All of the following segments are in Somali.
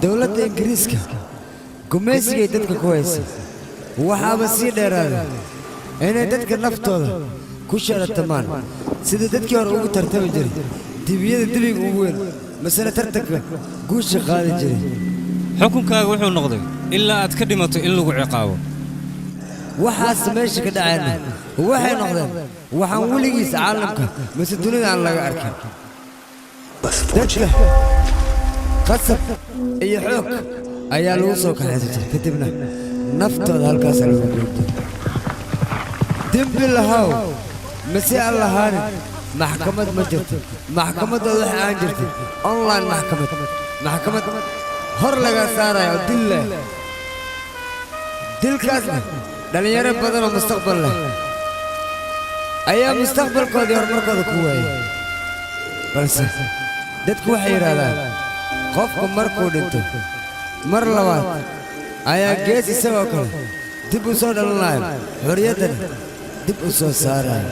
dawladda Ingiriiska gumaysiga dadka ku haysa waxaaba sii dheeraada inay dadka naftooda ku sharatamaan sida dadkii hore ugu tartami jiray dibiyada dibiga ugu weyn masala tartanka guusha qaadi jiray xukunkaaga wuxuu noqday ilaa aad ka dhimato in lagu ciqaabo waxaas meesha ka dhacayna waxay noqdeen waxaan weligiis caalamka mise dunida aan laga arkin dadka qasab iyo xoog ayaa lagu soo kaxaysatay kadibna naftooda halkaas lagu goobtay dembi lahaw mise aan lahaanin maxkamad ma jirto maxkamaddooda waxa aan jirtay online maxkamad hor laga saarayo dil leh dilkaasna dhalinyaro badan oo mustaqbal leh ayaa mustaqbalkoodii horumarkooda ku waayay balse dadku waxay yidhaahdaan qofku markuu dhinto mar labaad ayaa gees isagoo kale dib u soo dhalanayo xorriyaddana dib u soo saarayo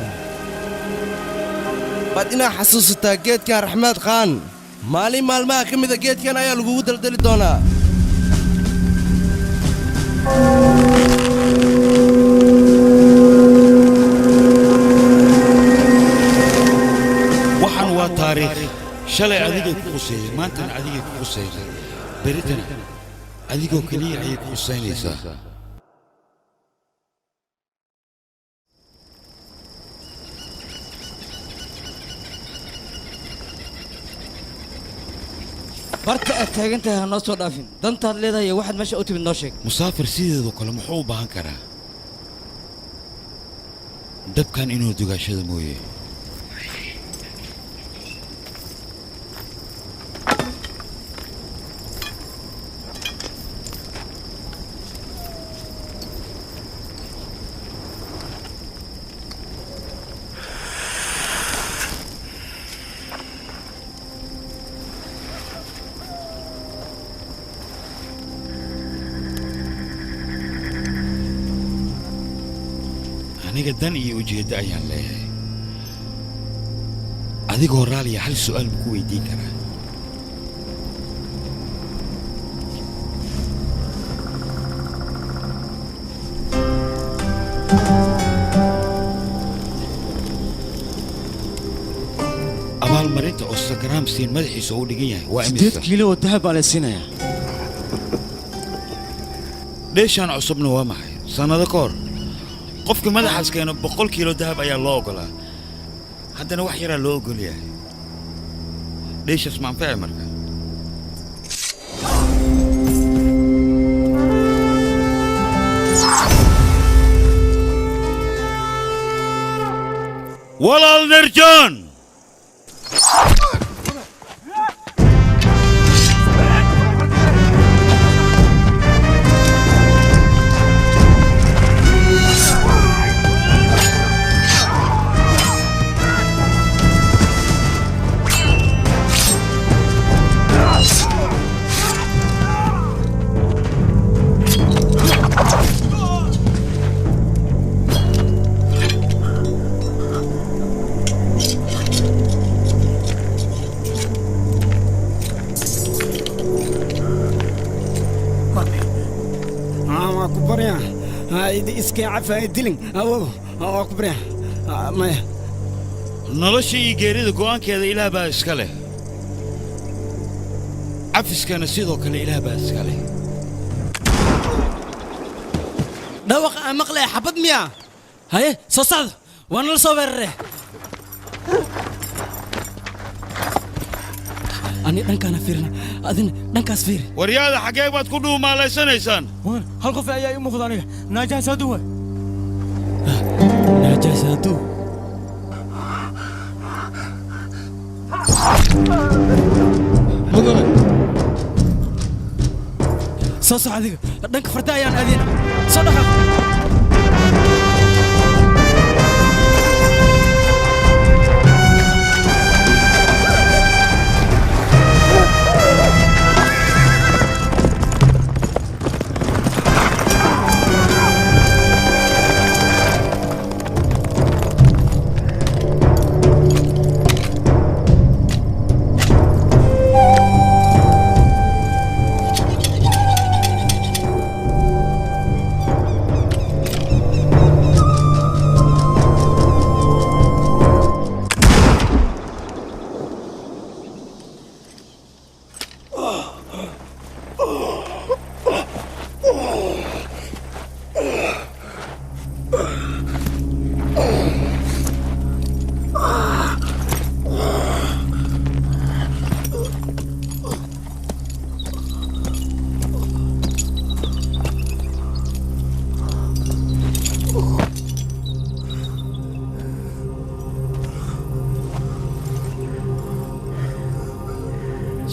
baad inaa xasuusataa geedkan raxmaad khaan maalin maalmaha ka mida geedkan ayaa lagugu daldali doonaa waxaan waa taariikh shalay adigay ku quseeyay maantana adigay ku quseeyay beritana adigoo keliya ayay ku quseynaysaa barta aad taagan tahay ha noo soo dhaafin dantaad leedahay waxaad meesha u timid noo sheeg musaafir sideedoo kale muxuu u baahan karaa dabkan inuu dugaashada mooye aniga dan iyo ujeeddo ayaan leeyahay adigoo raaliya hal su'aal ma ku weydiin karaa abaalmarinta oo Instagram siin madaxiisa uu dhigan yahay waa imisa 8 kiilo oo dahab aan la siinayaa dheeshaan cusubna waa maxay sanado ka hor qofka madaxaas keeno 100 kiilo dahab ayaa loo ogolaa haddana wax yaraa loo ogol yahay dheeshaas ma anfacay marka walaal nerjaan iska cafa dilin waa ku baryaa maya nolosha iyo geerida go'aankeeda ilaah baa iska leh cafiskana sidoo kale ilaah baa iska leh dhawaqa aan maqlaya xabad miya haye soo socda waa nala soo weeraree ani dhankaana fiirna adina dhankaas fiiri waryaada xaggee baad ku dhuumaalaysanaysaan hal qof ayaa ii muuqda aniga naajaas hadduu waay naajaas hadduu soo soc adiga dhanka farda ayaan aadina soo dhaqaaq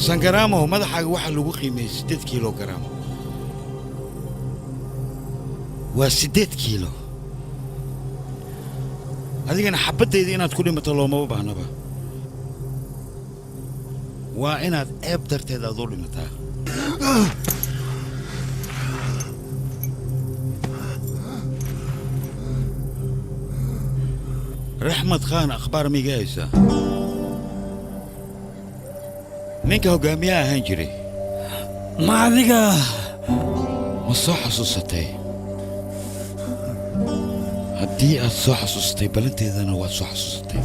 sangaraamo madaxaaga waxa lagu qiimeeyay 8 kilogram waa 8 kiilo adigana xabadayda inaad ku dhimato looma baahnaba waa inaad eeb darteed aad u dhimataa raxmad khaan akhbaar migaysa ninka hogaamiyaha ahaan jiray ma adiga ma soo xasuusatay haddii aad soo xasuustay balanteedana waad soo xasuusatay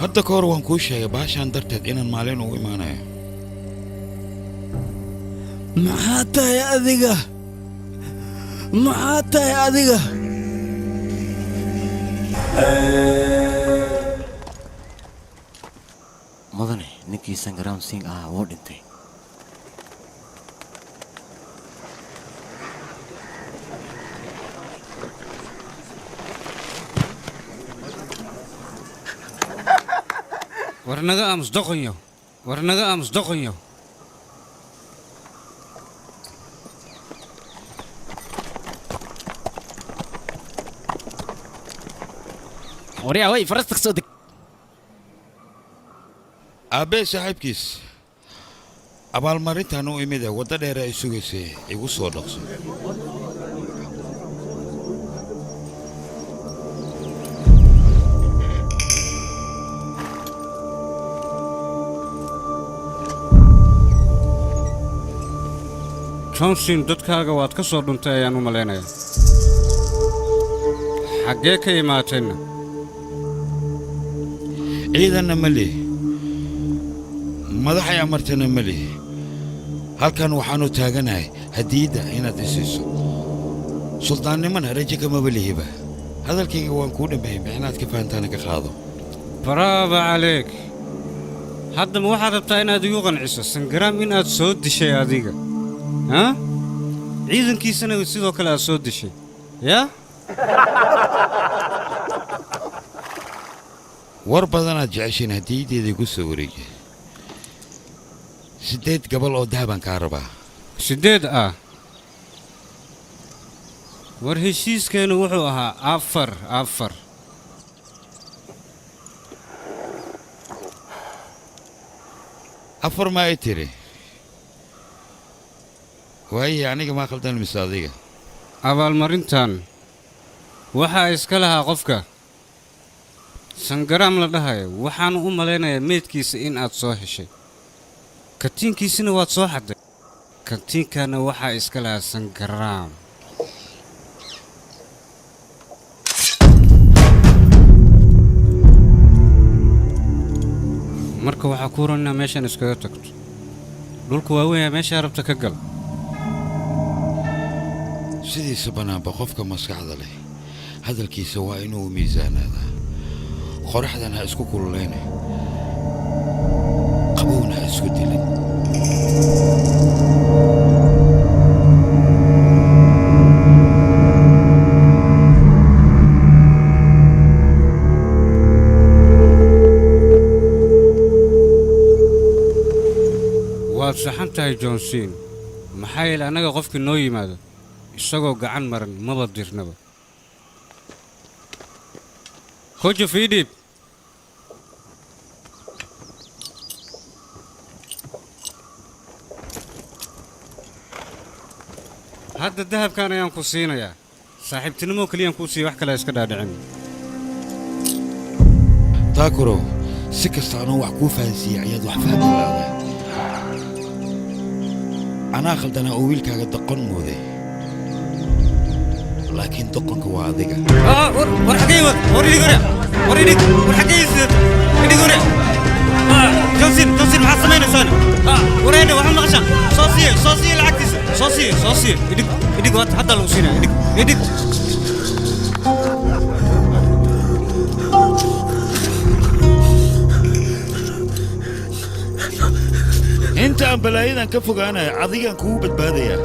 hadda ka hor waan kuu sheegay baashaan darteed inaan maalin ugu imaanayo maxaa tahay adiga maxaa tahay adiga mudane ninkii Sangram Singh ah wuu dhintay warnaga aamus doqonyo waryaa way farasta soo deg aabbee saaxiibkiis abaalmarintan u imid ee wadda dheer ay sugaysay igu soo dhaqso johnson dadkaaga waad ka soo dhuntay ayaan u malaynayaa xaggee ka imaateenna ciidanna ma lih madaxay amartana ma lih halkan waxaanu taaganahay hadiyadda inaad i siiso suldaannimana rajo kamaba lihiba hadalkayga waan kuu dhammeeyey mixnaad ka fahantaana ka qaado bravo calayk haddama waxaad rabtaa inaad igu qanciso sangaraam inaad soo dishay adiga ها؟ عيدن كيسنا وسيدو كلا سود شيء يا؟ وربنا جعشين هديدي دي قصة وريجي سديت قبل أو ذهبا كهرباء سديت ورهشيس كانوا وحوها أفر أفر ما يتري وهي يعني ما خلطنا المصادقة abaalmarintan waxaa iska lahaa qofka sangaraam la dhahayo waxaan u malaynayaa meedkiisa in aad soo heshay katiinkiisina waad soo xaday katiinkana waxaa iska lahaa sangaraam marka waxaa ku ron inaa meeshan iskaga tagto dhulku waa weyn meeshaa rabta ka gal sidiisa banaanba qofka maskaxda leh hadalkiisa waa inuu miisaanaadaa qoraxdan ha isku kululeyne qabowna ha isku dilin waad saxan tahay johnson maxaa yeele annaga qofkii noo yimaado isagoo gacan maran maba dirnaba hojo fiidhiib hadda dahabkan ayaan ku siinayaa saaxiibtinimo keliyaan kuu siiya wax kale iska dhaadhicin taakuro si kasta anoo wax kuu fahansiiyey ayaad wax fahmi laada anaa khaldanaa oo wiilkaaga daqon mooday laakiin doqonka waa adiga war xagee wad war idig xagee idig hore johnson maxaad samaynaysaa wareena waxaa maqashaan soo siiye lacagtiisa soo siiye idig waad hadda lagu siinaya idig inta aan balaayadan ka fogaanayo adigaan kugu badbaadayaa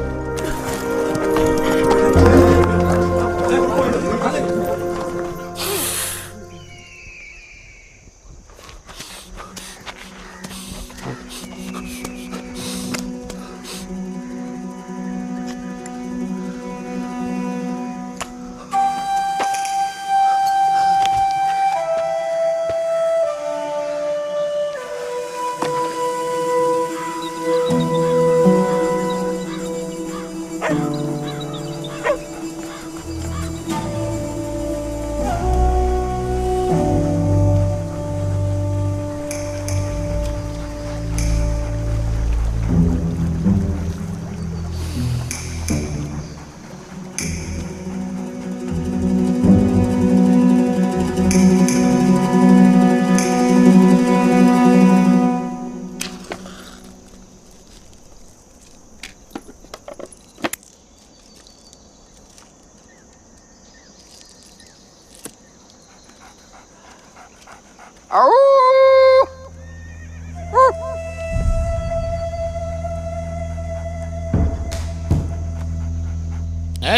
Hey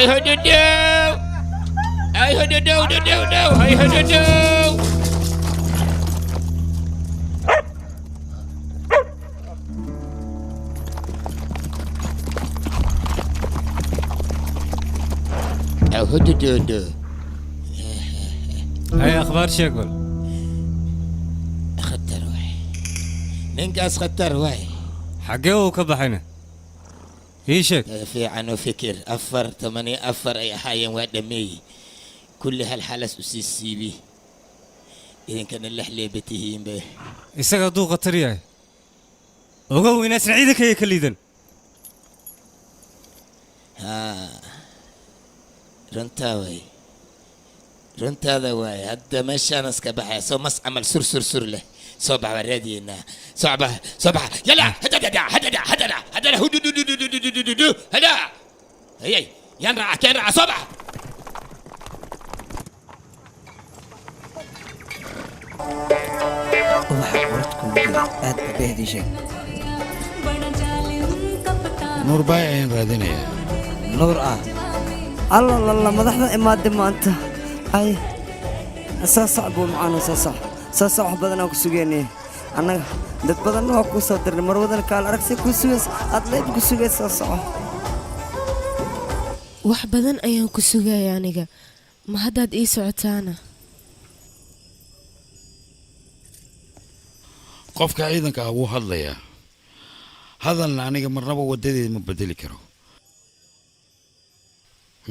hududu. Hey hududu. Hey hududu. Hey hududu. هاي اخبار شيكول خطر واي ننقص خطر واي حقه وكبحنا ايشك في عنو فكر أفر 8 أفر أي حاجة ودمي كل هالحالة سي بي إذا كان اللحلة بتهين به isaga duu qatar yahay ogow inaad ciidanka ay ka liidan ها رنتاوي رنتادا واي هدا ماشي أنا سكبحة سو مس عمل سر له صبح ورادينا صبح يلا هدا هدا هي ينرع صبح nuur baay ayaan raadinayaa نور الله الله مدحنا إمادة ما أنت أي أساس صعب ومعانا أساس صعب بدنا كسوجيني أنا دت بدنا كوساتر مرة بدنا كال أركسي كوسويس أطلع كوسويس صعب wax badan ayaan ku sugaya aniga ma haddaad ii socotaana qofka ciidanka ah wuu hadlayaa hadalna aniga marnaba wadadeeda ma bedeli karo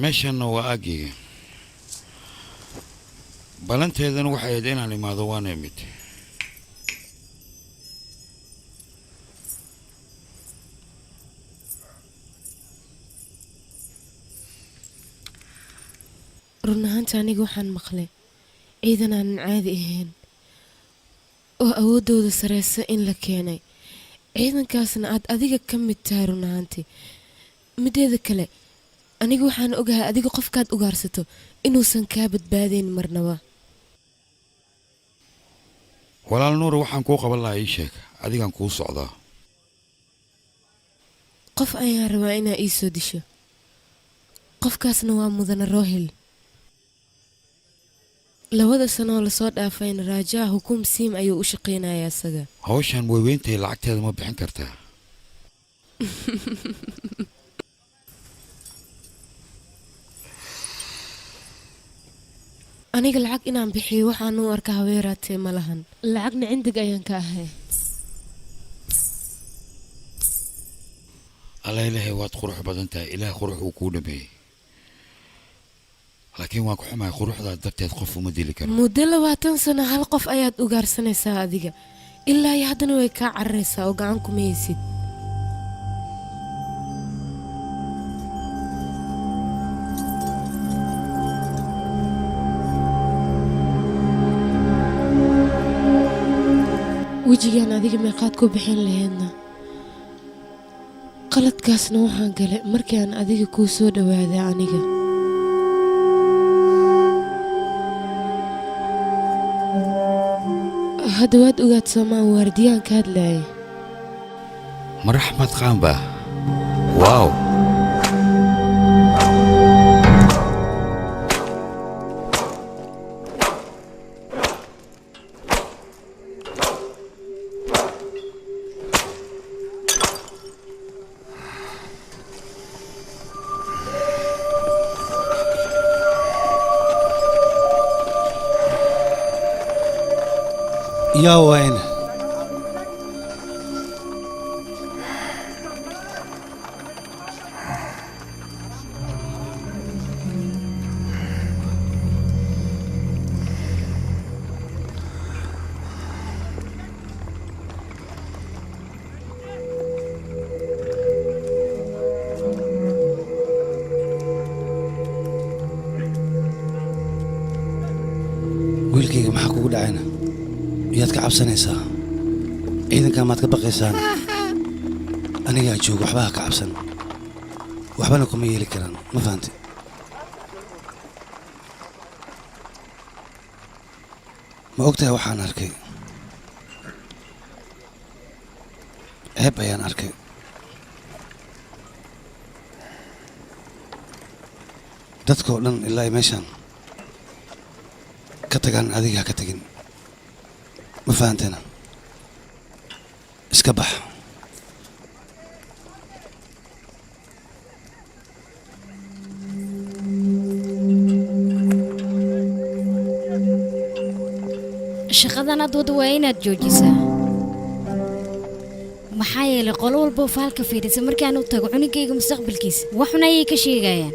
meeshanna waa aagayga balanteedana waxay ahayd inaan imaado waana imid run ahaanta aniga waxaan maqlay ciidan aanan caadi ahayn oo awooddooda sareysa in la keenay ciidankaasna aad adiga ka mid tahay run ahaantii mideeda kale aniga waxaan ogahay adiga qofkaad ugaarsato inuusan kaa badbaadayn marnaba walaal nuura waxaan kuu qaban lahaa ii sheeg adigaan kuu socdaa qof ayaan rabaa inaa ii soo disho qofkaasna waa mudane rohil 2 sano oo lasoo dhaafayna raajaa hukuum siim ayuu u shaqaynayaa isaga hawshan weyweyntahay lacagteeda ma bixin kartaa aniga lacag inaan bixiyo waxaan u arkaa haweeraatee ma lahan lacagna cindig ayaan ka ahay alla ilaahay waad qurux badan tahay ilaah qurux uu kuu dhameeyey laakiin waan ku xumahay quruxdaa darteed qof uma dili karo muddo 20 sano hal qof ayaad ugaarsanaysaa adiga ilaa iyo haddana way kaa cararaysaa oo gacan kuma haysid wejigaan adiga meeqaad ku bixin lahaydna qaladkaasna waxaan galay markii aan adiga kuu soo dhawaaday aniga hadda waad ogaad soomaan waardiyaan ka hadlaaya maraxmad qaanba waaw يا وين wiilkayga maxaa kugu dhacayna miyaad ka cabsanaysaa ciidankaa maad ka baqaysaan anigaa jooga waxba ha ka cabsan waxbana kuma yeeli karaan ma fahanti ma ogtahay waxaan arkay xeeb ayaan arkay dadkoo dhan ilaa ay meeshaan ka tagaan adiga ha ka tegin ma fahanteena iska bax shaqadan aad wada waa inaad joojisaa maxaa yeelay qolo walba faalka fiirisa markaan u tago cunugayga mustaqbalkiisa waxun ayay ka sheegayaan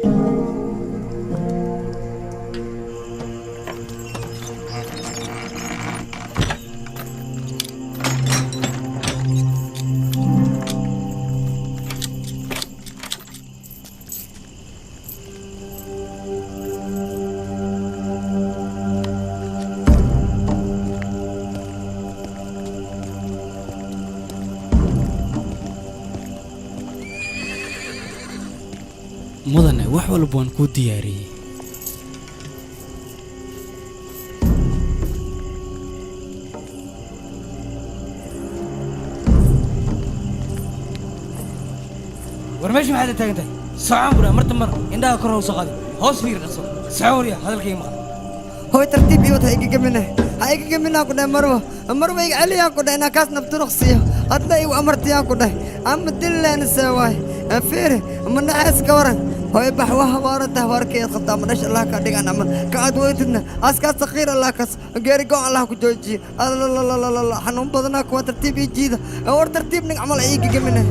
mudane wax walba waan kuu diyaariyey war meesha maxaad taagan tahay socon bura marta mar indhaha kor u soo qaadi hoos fiir dhaso socoriya hadalkayga maqal هو ترتيب يوت هيك جمنه هيك جمنه كده مروه عليها كده انا كاس نبترخصيه هتلاقي وامرتيها كده ام دل نسواي فير من ناس كورن هو بحوها وارده وركي خطا من الله كدغ انا كاد ويتنا اسكا صغير الله كاس غيري جو الله كجوجي لا لا لا لا لا حنون بدنا كو ترتيب يجيده اور ترتيب نعمل هيك جمنه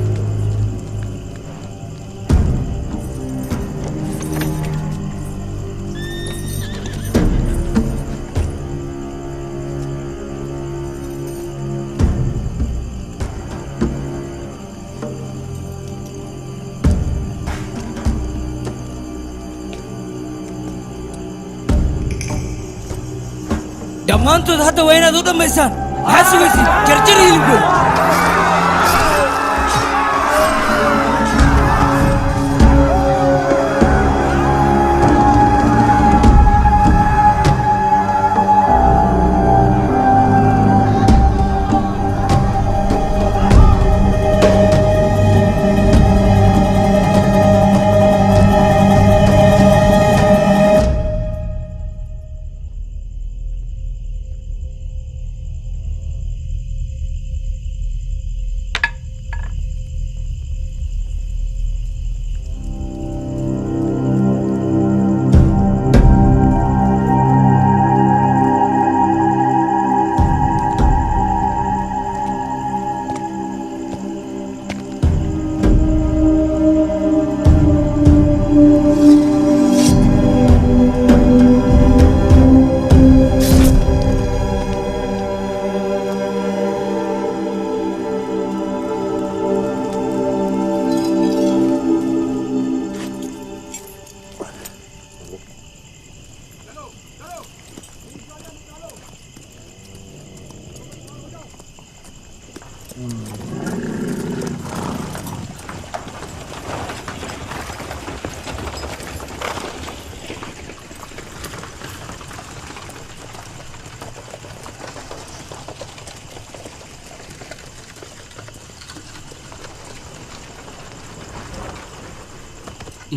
dhammaantood hadda waa inaad u dhammaysaan maxaad sugaysiin jarjar hilibkooda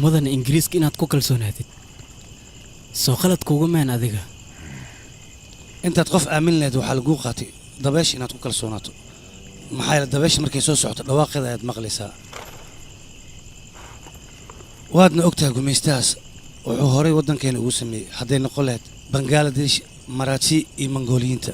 mudan ingiriiska inaad ku kalsoonaatid soo qalad kuugu meen adiga intaad qof aamin lahayd waxaa laguu qaatay dabeesh inaad ku kalsoonaato maxaa yeele dabeesha markay soo socoto dhawaaqeeda ayaad maqlaysaa waadna ogtahay gumaystahaas wuxuu horay waddankeena ugu sameeyey hadday noqon lahayd bangaladesh maraaji iyo mongooliyiinta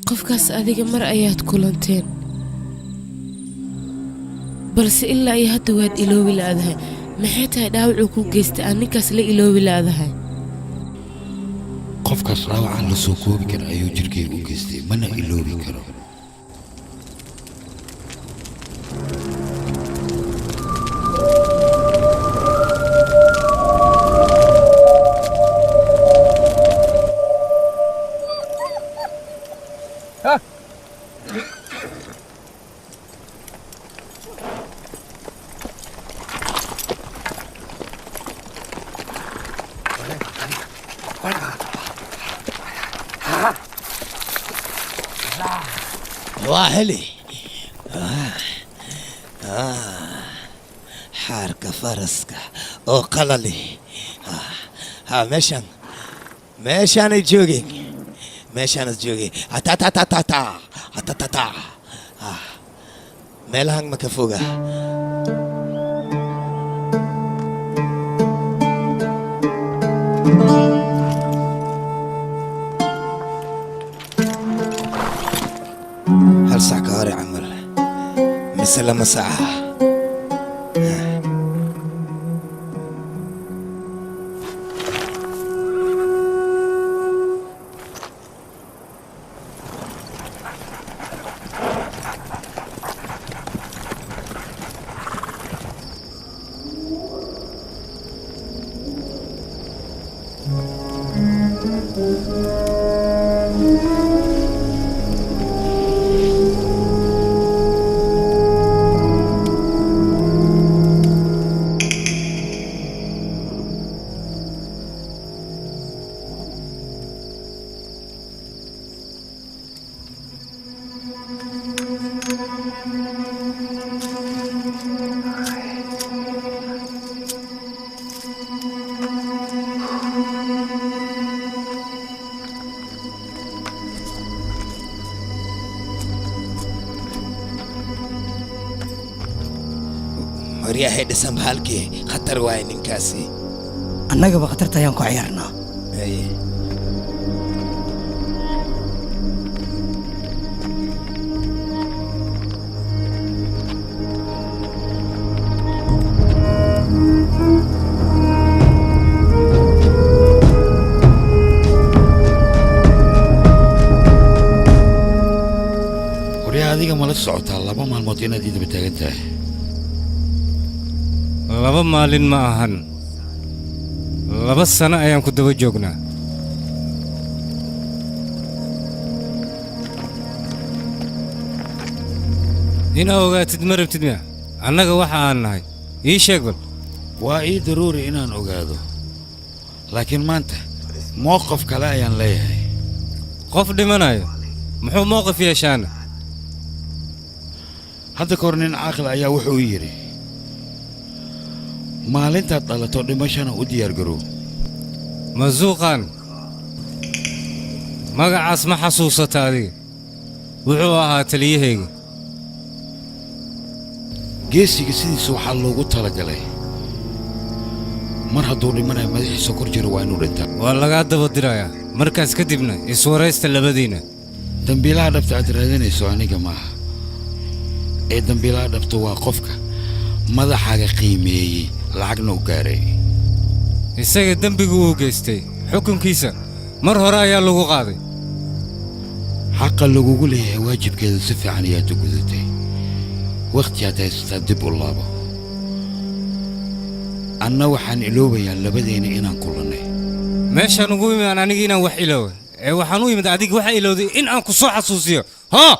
qofkaas adiga mar ayaad kulanteen balse ilaa iyo hadda waad iloobi laadahay maxay tahay dhaawacuu ku geystay aan ninkaas la iloobi laadahay qofkaas dhaawacaan la soo koobi kara ayuu jirkeyga u geystay mana iloobi karo واهلي حارك فرسك او قللي ها مشان يجوجي مشان يجوجي تا تا تا تا تا تا تا تا ملهن مكفوغا هل سعكاري عمل مثل لما ساعة مريا دسم halkii khatar waay ninkaasi annagaba khatarta ayaan ku ciyaarnaa waryaa adiga ma la socotaa 2 maalmood inaad idaba taagan tahay 2 maalin ma ahan 2 sano ayaan ku daba joognaa inaa ogaatid ma rabtid miya annaga waxa aan nahay ii sheeg bal waa ii daruuri inaan ogaado laakiin maanta mowqif kale ayaan leeyahay qof dhimanayo muxuu mowqif yeeshaana hadda ka hor nin caaqil ayaa wuxuu yidhi maalintaad dhalato dhimashana u diyaargarow masuuqan magacaas ma xasuusata adiga wuxuu ahaa taliyahayga geesiga sidiisa waxaa loogu talagalay mar hadduu dhimanayo madaxiisa kor jiro waa inuu dhintaa waa lagaa daba dirayaa markaas kadibna iswaraysta labadiina dambiilaha dhabta aad raadinayso aniga maaha ee dambiilaha dhabta waa qofka madaxaaga qiimeeyey lacagna u gaaray isaga dembigu uu geystay xukunkiisa mar hore ayaa lagu qaaday xaqa lagugu leeyahay waajibkeeda si fiican ayaad u gudatay waqti aad haysataa dib u laabo anna waxaan iloobayaa labadeena inaan kulannay meeshaan ugu imaan aniga inaan wax iloowa ee waxaan u imid adiga waxa ilowday in aan ku soo xasuusiyo haa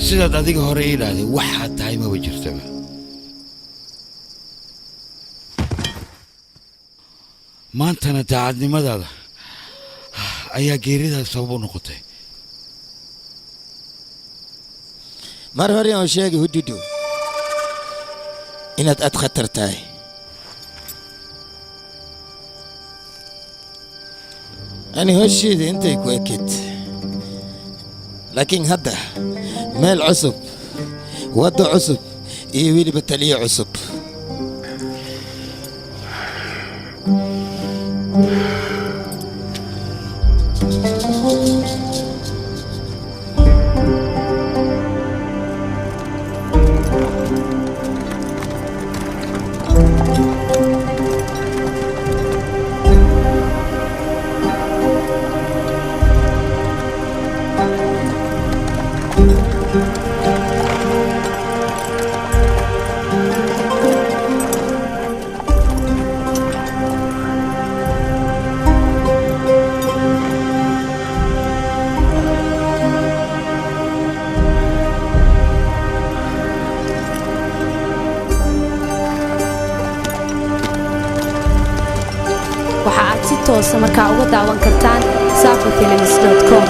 sidaad adiga hore ii dhahday waxaad tahay maba jirtaba maantana daacadnimadaada ayaa geeridaada sabab u noqotay mar hore aan sheegay hududu inaad aad khatar tahay ani hosheeda intay ku ekid laakiin hadda meel cusub waddo cusub iyo weliba taliyo cusub waxa aad si toos ah markaa uga daawan kartaan safafilms.com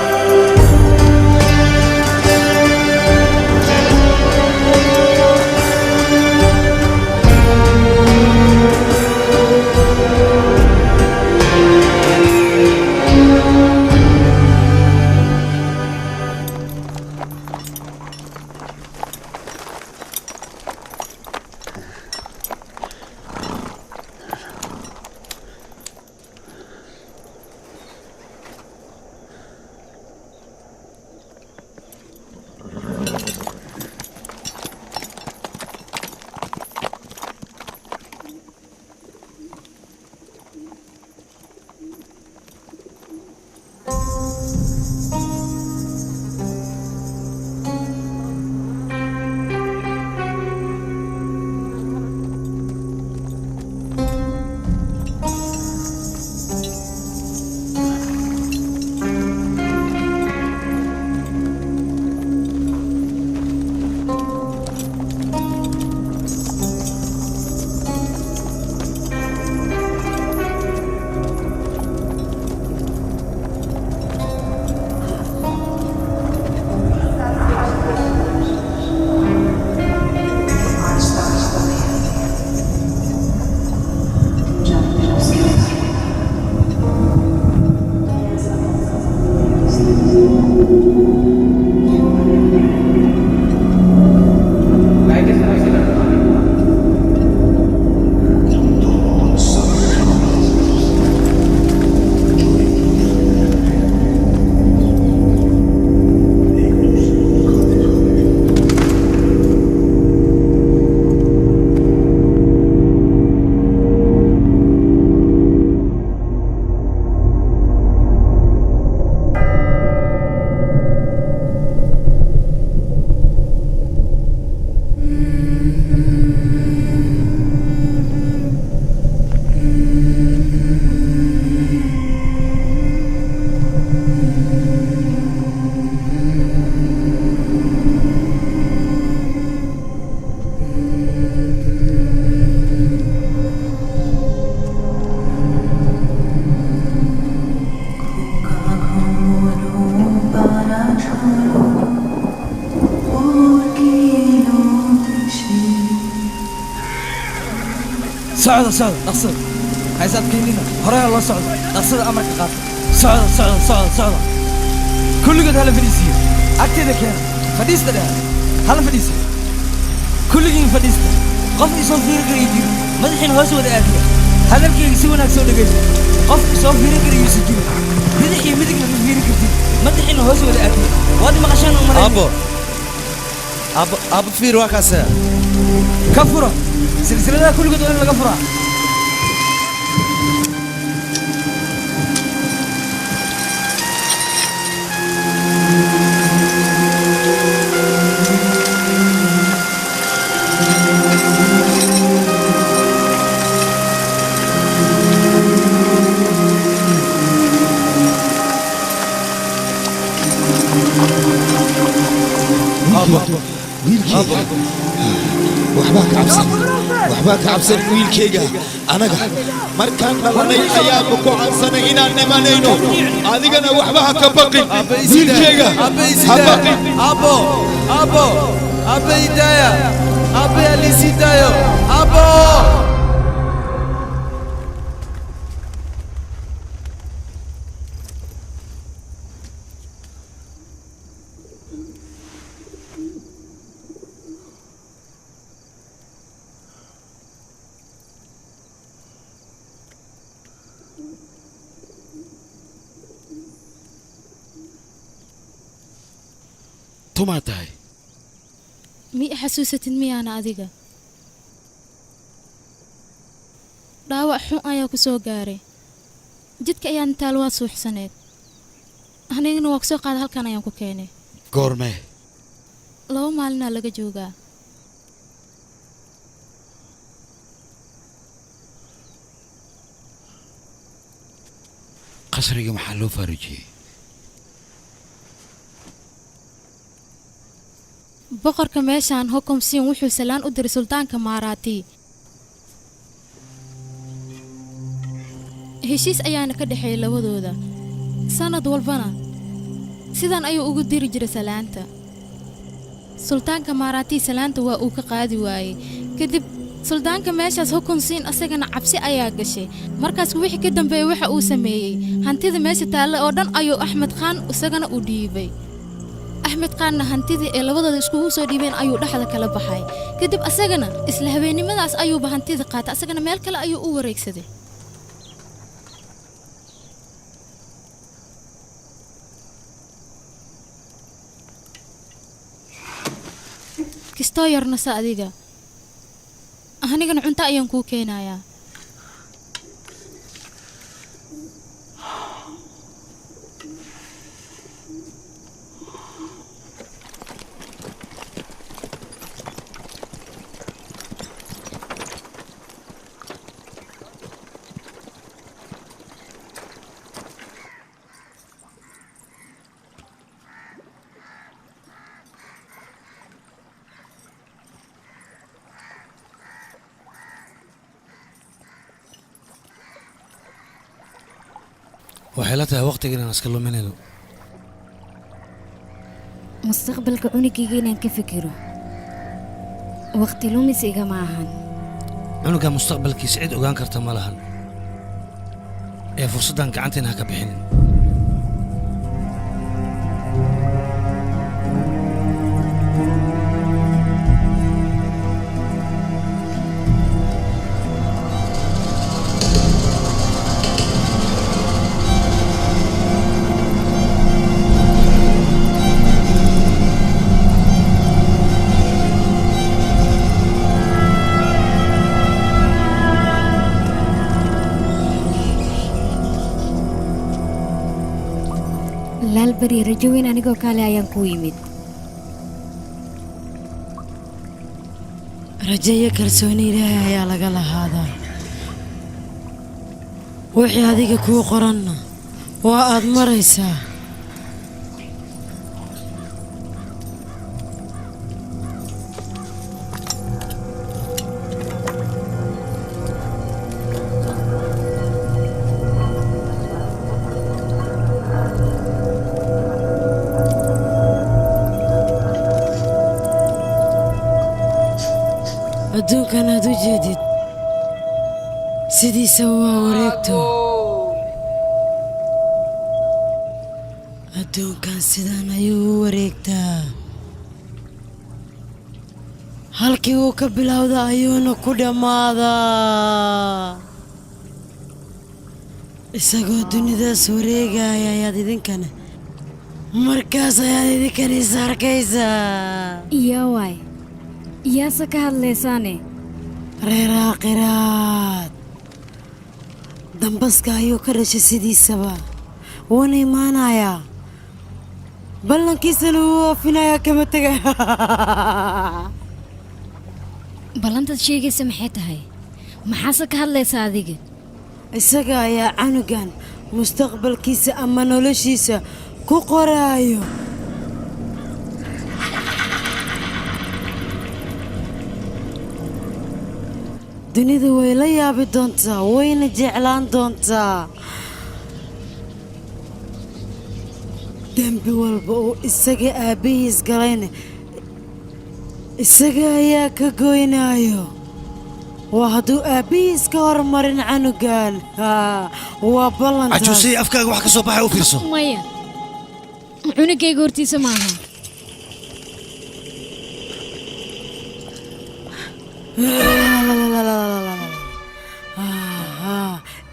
صعد أقصد عايزات كينينا هراء الله صعد أقصد أمرك قاطع صعد كل قد هلا فديسية أكتر كان فديس ده هلا فديسية كل جين فديس قف يصوم فيه قريب ما الحين هو سوى الآخر هذا الكي يسوي نكسر لقيت قف يصوم فيه قريب يسجل بدحي بدك من فيه كتير ما الحين هو سوى الآخر وهذا ما عشان أبو فير وكاسة كفرة سلسلة كل قد ولا كفرة wiilkayga waxbaa ka cabsan wiilkayga anaga markaan dhalanay ayaannu ku cabsanay inaan dhimanayno adigana waxba ha ka baqin wiilkayga ha baqin Abba Hidaya! Abba Alice Hidaya! Abba! tumaa tahay mi xasuusatid miyaana adiga dhaawac xun ayaa ku soo gaaray jidka ayaan taal waa suuxsaneed anigana waa ku soo qaada halkan ayaan ku keenay goormee 2 maalinaa laga joogaa qasriga maxaa loo faarujiyey boqorka meeshaan hukum siin wuxuu salaan u diray sultaanka maaraati heshiis ayaana ka dhaxeeyay labadooda sanad walbana sidan ayuu ugu diri jiray salaanta sultaanka maaraati salaanta waa uu ka qaadi waayey kadib sultaanka meeshaas hukum siin asagana cabsi ayaa gashay markaas wixii ka dambeeyay waxa uu sameeyay hantida meesha taalla oo dhan ayuu Axmed Khan isagana u dhiibay Axmed Khan hantidii ee labadooda isku soo dhiibeen ayuu dhaxda kala baxay kadib asagana isla habeenimadaas ayuu hantida qaatay asagana meel kale ayuu u wareegsaday kistoo yarna sa adiga anigana cunto ayaan kuu keenayaa waxay la tahay waqtiga inaan iska luminayno mustaqbalka cunugayga inaan ka fikiro waqti lumis igama ahan cunuga mustaqbalkiisa cid ogaan karta ma lahan ee fursaddan gacanteena ha ka bixinin laalbari rajo weyn anigoo kale ayaan ku yimid rajo iyo kalsooni ilaahay ayaa laga lahaadaa wixii adiga kuu qoranna waa aad maraysaa adduunkan aad u jeedid sidiisa waa wareegto adduunkan sidaan ayuu u wareegtaa halkii uu ka bilowda ayuuna ku dhammaadaa isagoo dunidaas wareegaya ayaad idinkana markaas ayaad idinkana is arkaysaa iyo waay iyaase ka hadlaysaane reer aakhiraad dambaska ayuu ka dhashay sidiisaba wuuna imaanayaa ballankiisana wuu oofinayaa kama tega ballantaad sheegaysa maxay tahay maxaase ka hadlaysaa adiga isaga ayaa canugan mustaqbalkiisa ama noloshiisa ku qoraayo dunida way la yaabi doontaa wayna jeclaan doontaa dembi walba uu isaga aabbihiis galayna isaga ayaa ka goynaayo waa hadduu aabbihiis ka hormarin canugan waa ballantaas cajuusay afkaaga wax ka soo baxay u fiirso maya cunugayga hortiisa maaha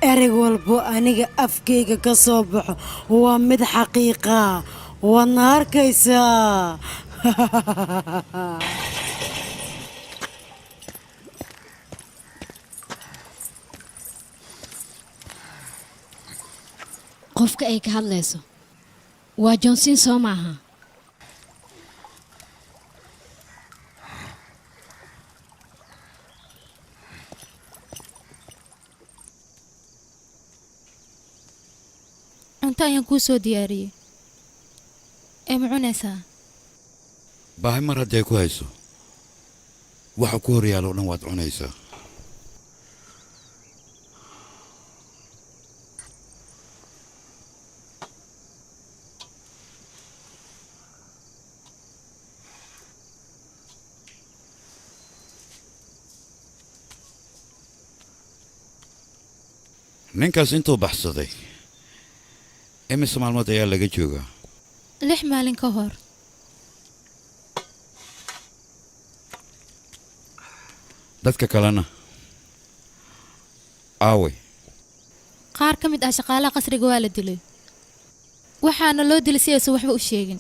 ereg walbo aniga afkayga ka soo baxo waa mid xaqiiqa waadna arkaysaa qofka ay ka hadlayso waa johnson soo maaha cunto ayaan kuu soo diyaariyey ee ma cunaysaa baahi mar hadday ku hayso waxa ku horyaalo dhan waad cunaysaa ninkaas intuu baxsaday imise maalmood ayaa laga joogaa 6 maalin ka hor dadka kalena aaway qaar ka mid ah shaqaalaha qasriga waa la dilay waxaana loo dilay si aysan waxba u sheegin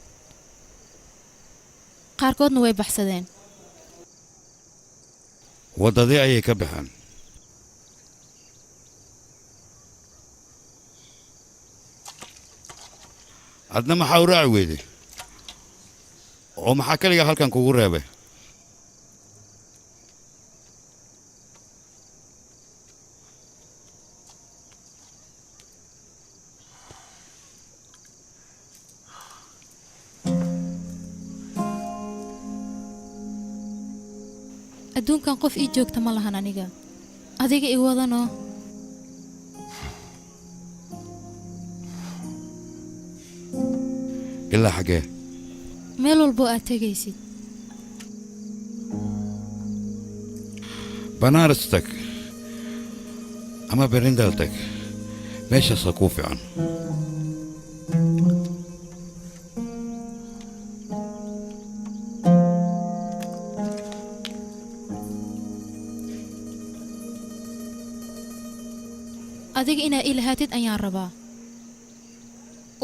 qaarkoodna way baxsadeen waddadii ayay ka baxeen adna maxaa u raaci weyday oo maxaa kaligaa halkan kugu reebay adduunkan qof ii joogta ma lahan aniga adiga ii wadanoo ilaa xaggee meel walboo aad tegaysid banaaras tag ama berindal tag meeshaasaa kuu fiican adiga inaad ii lahaatid ayaan rabaa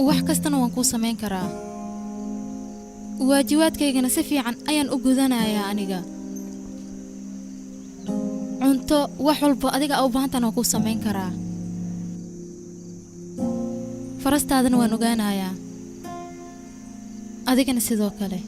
wax kastana waan kuu samayn karaa waajibaadkaygana si fiican ayaan u gudanayaa aniga cunto wax walba adiga u baahantan waan kuu samayn karaa farastaadana waan ogaanayaa adigana sidoo kale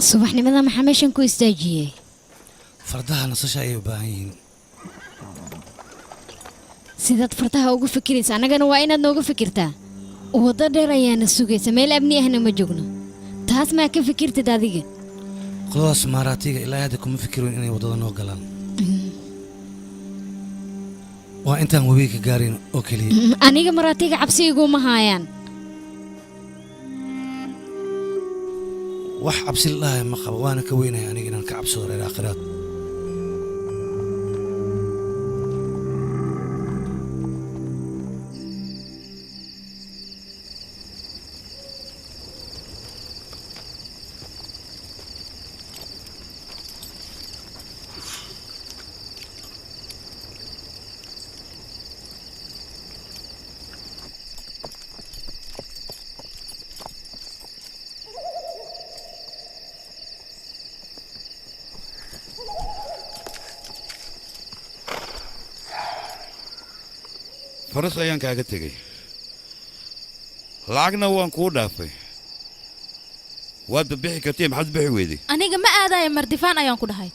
subaxnimada maxaa meeshan ku istaajiyey fardaha nasasha ayay u baahan yihiin sidaad fartaha ugu fikiraysa annagana waa inaad nooga fikirtaa waddo dheer ayaana sugaysa meel abni ahna ma joogno taas maa ka fikirtid adiga qoladaas maaraatiga ilaa hadda kuma fikirin inay waddada noo galaan waa intaan webiga ka gaarin oo keliya aniga maraatiga cabsi iguma haayaan wax cabsi la dhahay ma qabo waana ka weynaya aniga inaan ka cabsado reer aakhiraad faras ayaan kaaga tegey lacagna waan kuu dhaafay waad bixi kartee maxaad bixi weyday aniga ma aadaya mardifaan ayaan ku dhahay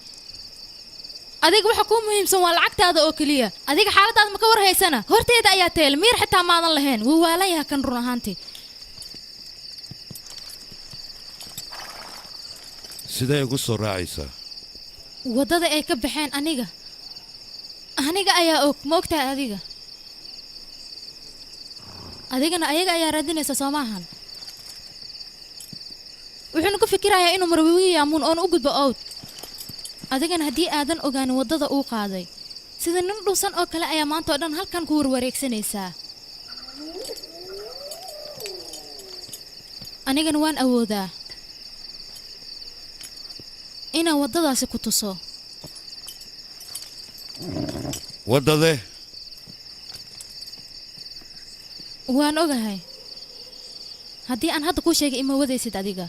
adiga waxa kuu muhiimsan waa lacagtaada oo keliya adiga xaaladaad ma ka war haysana horteeda ayaa teel miir xitaa maadan lahayn wuu waalan yahay kan run ahaantii sidee ugu soo raacaysaa waddada ay ka baxeen aniga ayaa og ma ogtahay adigana ayaga ayaa raadinaysa soo maahan wuxuuna ku fikirayaa inuu marwiigi yaamuun oona u gudbo owd adigana haddii aadan ogaanin waddada uu qaaday sida nin dhuusan oo kale ayaa maanta oo dhan halkan ku warwareegsanaysaa anigana waan awoodaa inaan waddadaasi ku tuso waddade waan ogahay haddii aan hadda kuu sheegay ima wadaysid adiga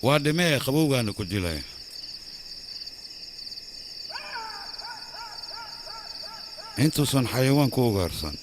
waa dhimee qabowgaana ku dilay intuusan xayawaan ku ugaarsan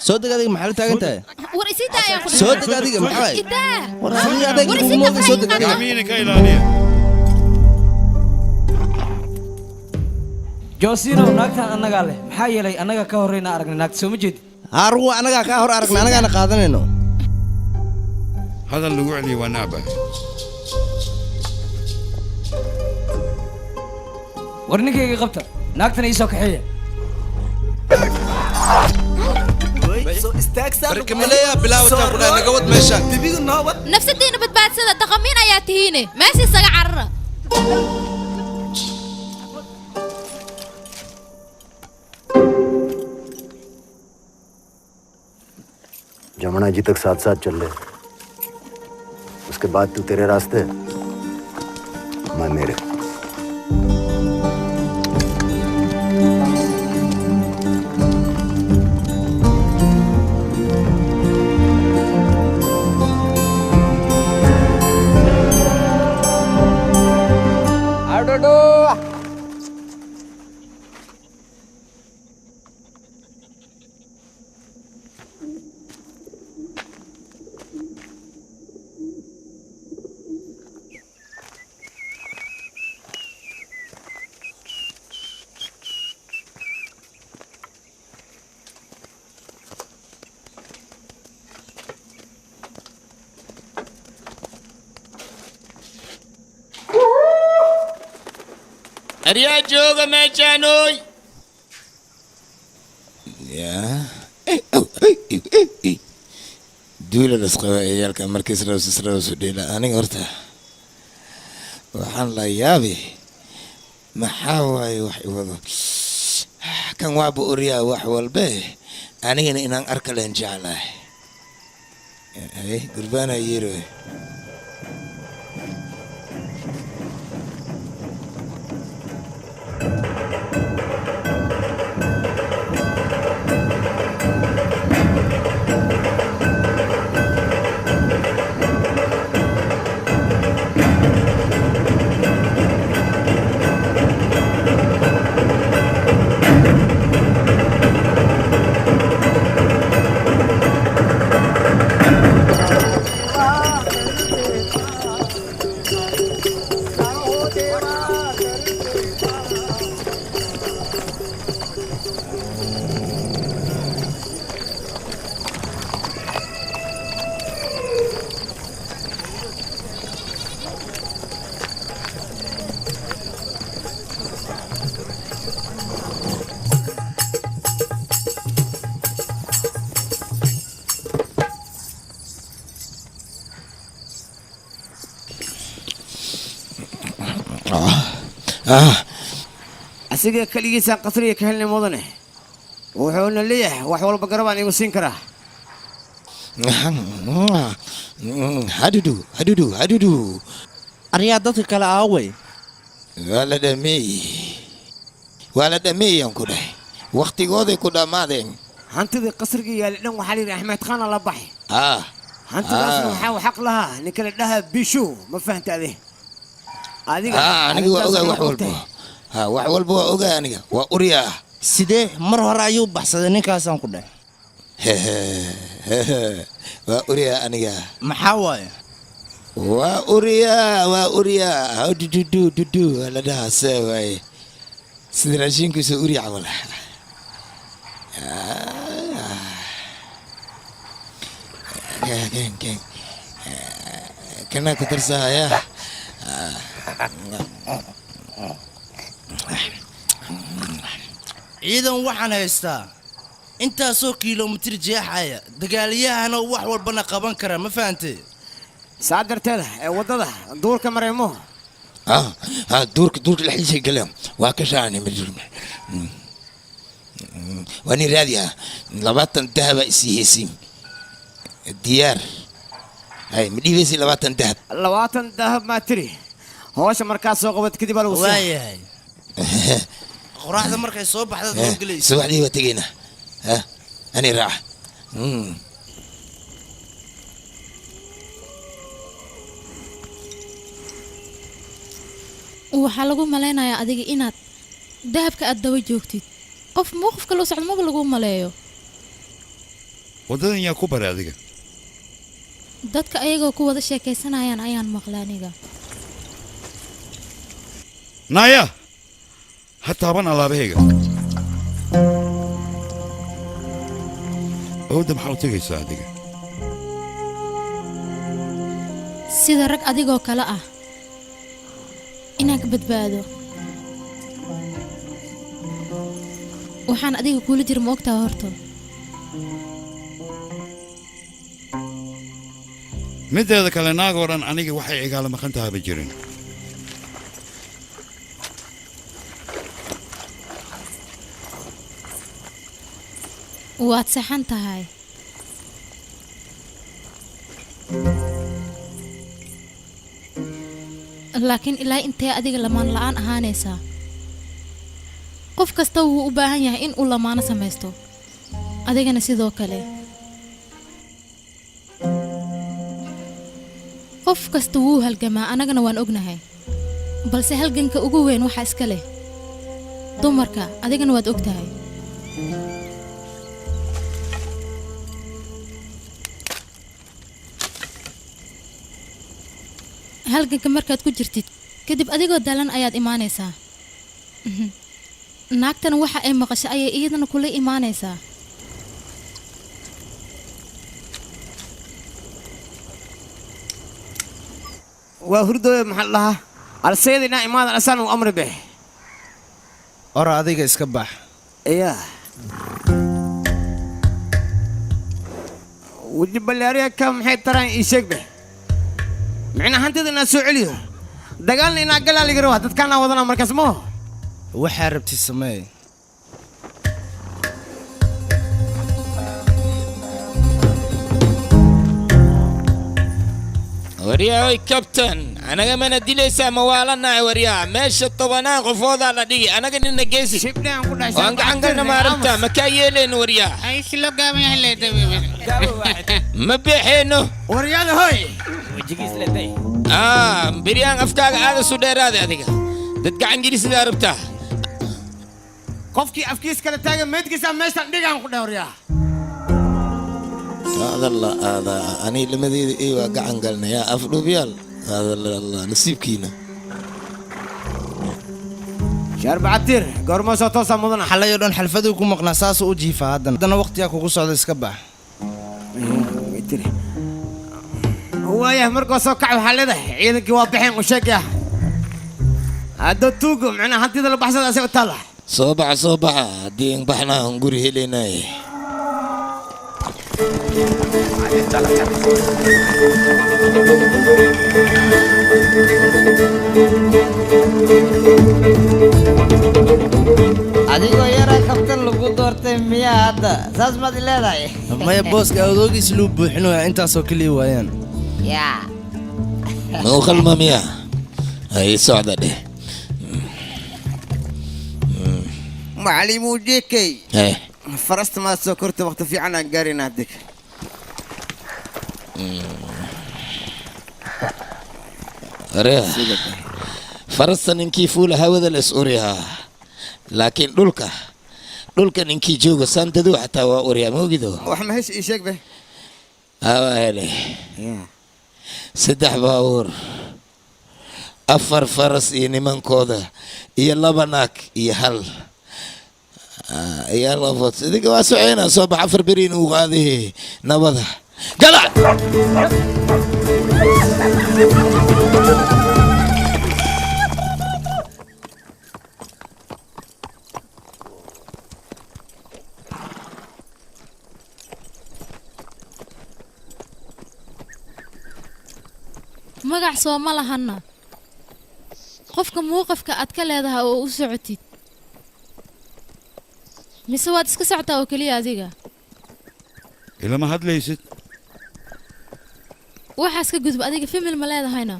صدق adiga maxaa taagan tahay war isida ayaan ku صدق adiga maxay war adiga صدق gacmihiina ka ilaaliya joosino naagtan annagaa leh maxaa yeelay annaga ka horreyna aragnay naagta soo ma jeedid haruwa annagaa ka hor aragnay annagaana qaadanayno hadal lagu celiyo waa naaba war ninkayga qabta naagtana ii soo kaxeeya nafsadiina badbaadsada daqamiin ayaa tihiine meesha isaga carara Jamuna जी तक साथ साथ चल रहे उसके बाद तू तेरे रास्ते मैं मेरे أريا جوجا ما جانوي يا duula lasqaba ciyaalka markii israasu dheela aniga horta waxaan la yaabi maxaa waaye wax i wado kan waaba oryaa wax walbe anigana inaan arka leen jeclahay gurbaana yiro asiga kaligiisa qasriga ka helnay mudane wuxuuna leeyahay wax walba garabaan igu siin karaa hadudu aryaa dadka kale aaway waa la dhameeyaan ku dhahay waqtigooday ku dhammaadeen hantidii qasriga yaali dhan waxaa layidhi axmed khaana la baxay hantidaasna waxaa u xaq lahaa ninka la dhahaa bisho ma fahanta ade aniga waa ogaa wax walba wax walba waa ogaa aniga waa uryaa sidee mar hore ayuu baxsaday ninkaasaan ku dhahay waa uryaa aniga maxaa waaye waa uryaa hawdudududu la dhahaa see waaye sida raashinkiisa urya camal kana ku tarsahaya ciidan waxaan haystaa intaasoo kiiloomitir jeexaya dagaalyahana wax walbana qaban kara ma fahantay saa darteeda ee waddada duurka mareemo duurka dhexdiisa galeen waa ka shaacnay majirme waa nin raadi ah 20 dahaba isii heysiin diyaar ma dhiibaysi 20 dahab 20 dahab maa tiri hawsha markaas soo qabad kadib baa lagu soo waayahay qoraxda markay soo baxdo doo galayso subaxdii waa tagayna ani raax waxaa lagu malaynayaa adiga inaad dahabka aad daba joogtid qof mowqifka loo socdo maba lagu maleeyo waddadan yaa ku baray adiga dadka ayagoo ku wada sheekaysanayaan ayaan maqlay aniga naaya ha taaban alaabahayga awoodda maxaa u tegaysaa adiga sida rag adigoo kale ah inaan ka badbaado waxaan adiga kuula jira ma ogtaha horta mideeda kale naagoo dhan aniga waxay igaala maqan tahaba jirin waad saxan tahay laakiin ilaa intee adiga lamaan la'aan ahaanaysaa qof kasta wuu u baahan yahay in uu lamaano samaysto adigana sidoo kale qof kasta wuu halgamaa annagana waan ognahay balse halganka ugu weyn waxaa iska leh dumarka adigana waad og tahay halganka markaad ku jirtid kadib adigoo dalan ayaad imaanaysaa naagtana waxa ay maqasho ayay iyadana kula imaanaysaa waa hurdooye maxaa lahaa alsayidina imaadan asaan u amri beh ora adiga iska bax yaa weji ballaariya ka maxay taraan ii sheeg be micna hantida inaa soo celiyo dagaalna inaa galaa liga rabaa dadkaanaa wadanaa markaas moo waxaa rabti sameey waryahoy kabtan anaga mana dilaysaa ma waalanahay waryaa meesha tobanaan qofoodaa la dhigi anaga nina geesi waan gacangalna maarabtaa makaa yeeleen waryaa ma beexeeno waryaada hoy biryaan afkaaga aada su dheeraada adiga dad gacan gelisidaa rabtaa qofkii afkiis kala taagan meydkiisa meeshaan dhigaan ku dheh waryaa هذا الله هذا أنا لما ذي إيوة قعن قالنا يا أفلو بيال هذا الله نسيب كينا شهر بعتير قرما سوتوسا مدنا حلا يدون حلفدو كم مقنا ساس وجيفا هذا وقت ياكو قصة السكبة هو يا مركو سوكع وحلا ده عيدك واضحين وشجع هذا توقو معنا هنتي ذا البحث هذا سوى طلع صباح دين بحنا نقول هلينا adigoo yara kabtan lagu doortay miyaa hadda saas maad leedahay maya booska awdoogiis luu buuxinaya intaasoo kaliya waayaan yaa مو خلما ميا هاي سعدة ده معلم وجيكي ايه فرست ما سكرت وقت في عنا قاري نادك ريا فرست ننكي فول هذا الاسوريها لكن دولك ننكي جوجا سانتدو حتى وأوريا موجودو وحنا هيش إيشك به هاي سدح باور أفر فرس إني من كودا يلا بناك يهل يلا فوت ذيك واسعينا صباح عفر برين وهذه نبضة قلع magac soo ma lahana qofka muuqafka aad ka leedahay oo u socotid mise waad iska socotaa oo keliya adiga ilama hadlaysid waxaas ka gudub adiga famil ma leedahayna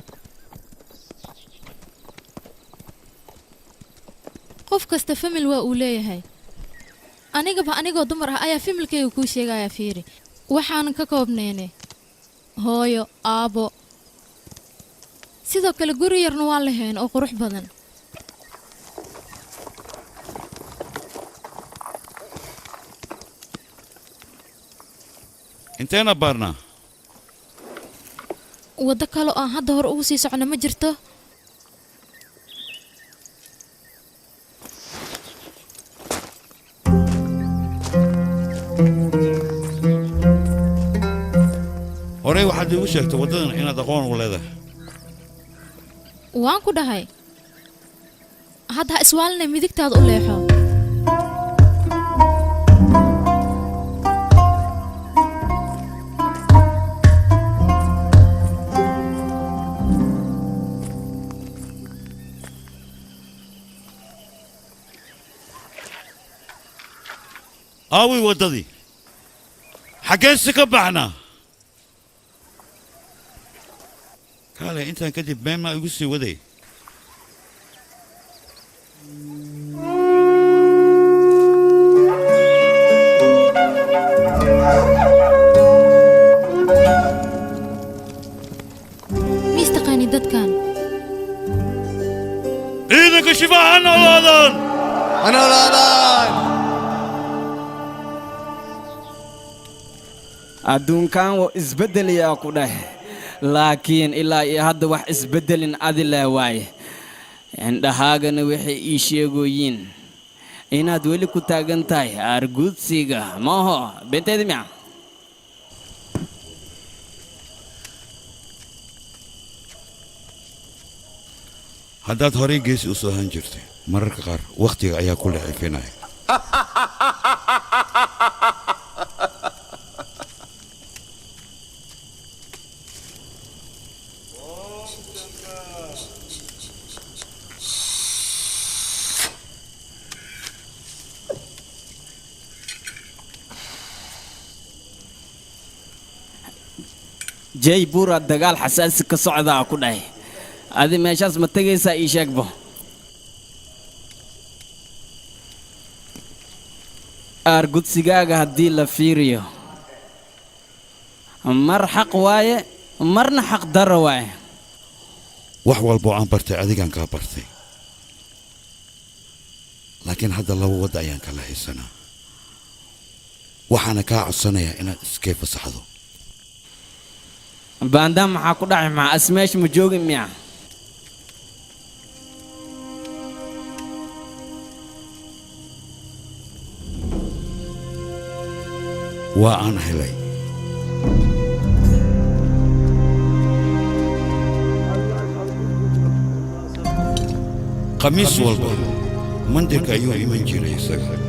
qof kasta famil waa uu leeyahay anigoo dumar ah ayaa familkayga kuu sheegaya fiiri waxaan ka koobnayne hooyo aabo sidoo kale guri yarna waan lahayn oo qurux badan inteena baarnaa waddo kale oo aan hadda hore ugu sii socno ma jirto horey waxaad iigu sheegtay waddadan inaad aqoon u leedahay waan ku dhahay hadda ha iswaalinay midigtaada u leexo aaway waddadii xaggeen si ka baxnaa kaale intaan kadib been maa igu sii waday miistaqaani dadkan ciidanka shifaa ha noolaadaan adduunkan waa isbeddelayaa ku dheh laakiin ilaa iyo hadda wax isbeddelin adi leh waaye indhahaagana waxay ii sheegoyiin inaad weli ku taagan tahay aarguudsiga maaho benteedi mica haddaad horey geesi u soo han jirtay mararka qaar wakhtiga ayaa ku lexifinaya jay buura dagaal xasaasi ka socda ku dhahay adi meeshaas ma tagaysaa ii sheegbo aargudsigaaga haddii la fiiriyo mar xaq waaye marna xaq daro waaye wax walba oo aan bartay adigaan kaa bartay laakiin hadda laba wadda ayaan kala haysanaa waxaana kaa codsanayaa inaad iskee fasaxdo baandaan maxaa ku dhacay maxaa asmeesh ma joogin miya waa aan helay khamiis walba mandirka ayuu iman jiray isaga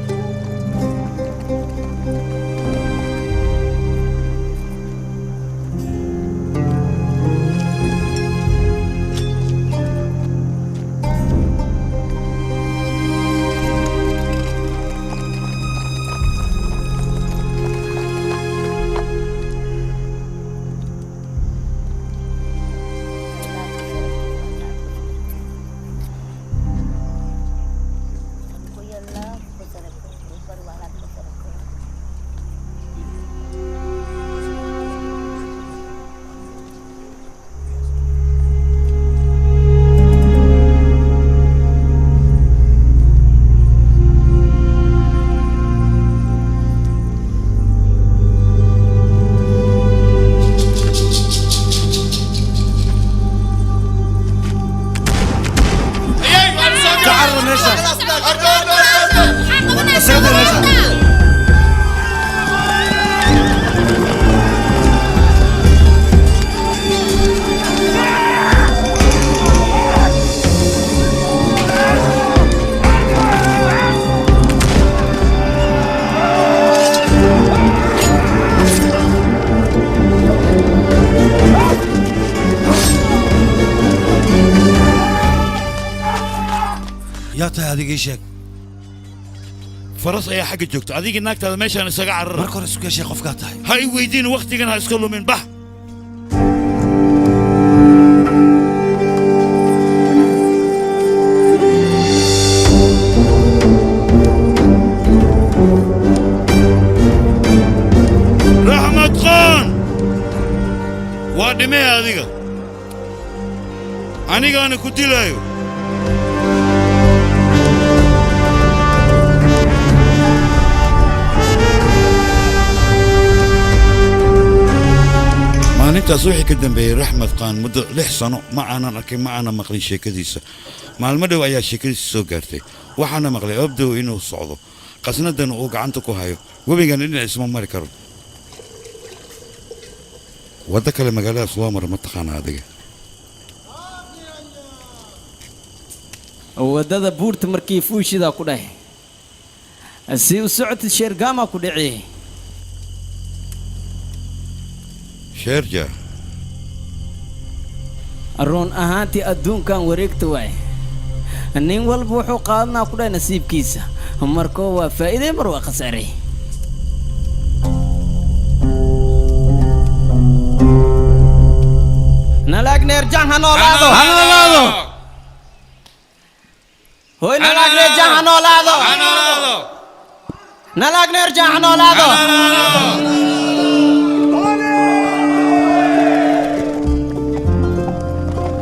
فرص أي حاجة جوكت أديك إنك هذا ماشي أنا سجع الرر مركور سكيا شيخ قفقاتها هاي ويدين وقتي كان هيسكلوا من بح رحمة خان وادمي هذيك أنا كنت لايو maalintaas wixii ka dambeeyay raxmed qaan muddo 6 sano ma aanan arkin ma aanan maqlin sheekadiisa maalmo dhow ayaa sheekadiisa soo gaartay waxaana maqlay abdow inuu socdo qasnadan uu gacanta ku hayo webigan dhinac isma mari karo wadda kale magaaladaas waa mar ma taqaana adiga wadada buurta markii fuushida ku dhahay si u socod sheergama ku dhacay شرجة أرون أهانتي أدون كان وريكت واي النين والبوحو قادنا كده نسيب كيسة مركو فائدة مروا خساري نلاق نرجع هنولادو هوي نلاق نرجع هنولادو نلاق نرجع هنولادو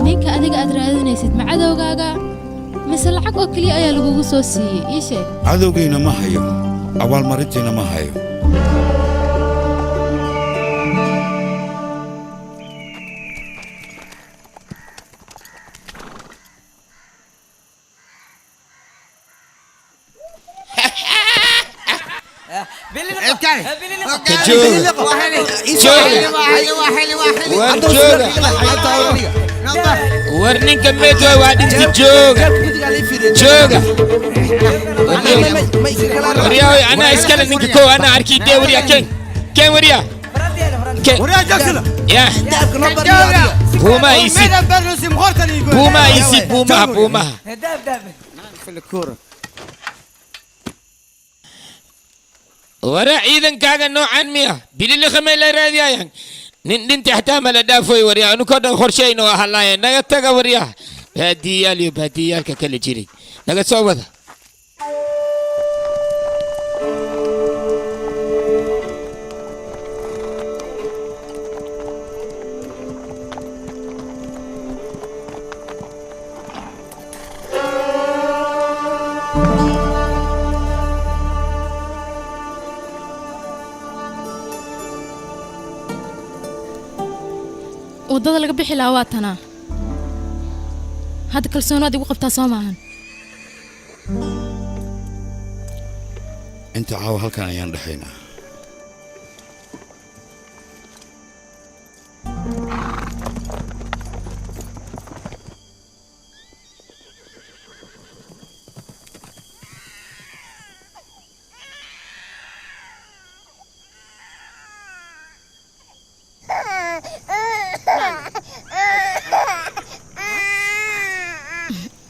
ninka adiga aad raadinaysid ma cadowgaaga mise lacag oo kaliya ayaa lagugu soo siiyey ii sheeg cadowgayna ma hayo abaalmarintiina ma hayo ورنين كميت وادنت جوجا جوجا وريا انا اسكال نينك كو انا اركي دي وريا كين وريا وريا جاكسلا يا بوما يسي بوما يسي بوما في الكوره ورا إذن كاغا نوعا ميا بلي خمي لا راديا انت احتمال دافوي وريا انو كدن خرشينا وهلاي نغا تغا وريا باديال باديال ككل جيري نغا سوبدا wadada laga bixi lahaa waa tanaa hadda kalsoonaad igu qabtaa soo maahan inta caawa halkan ayaan dhaxaynaa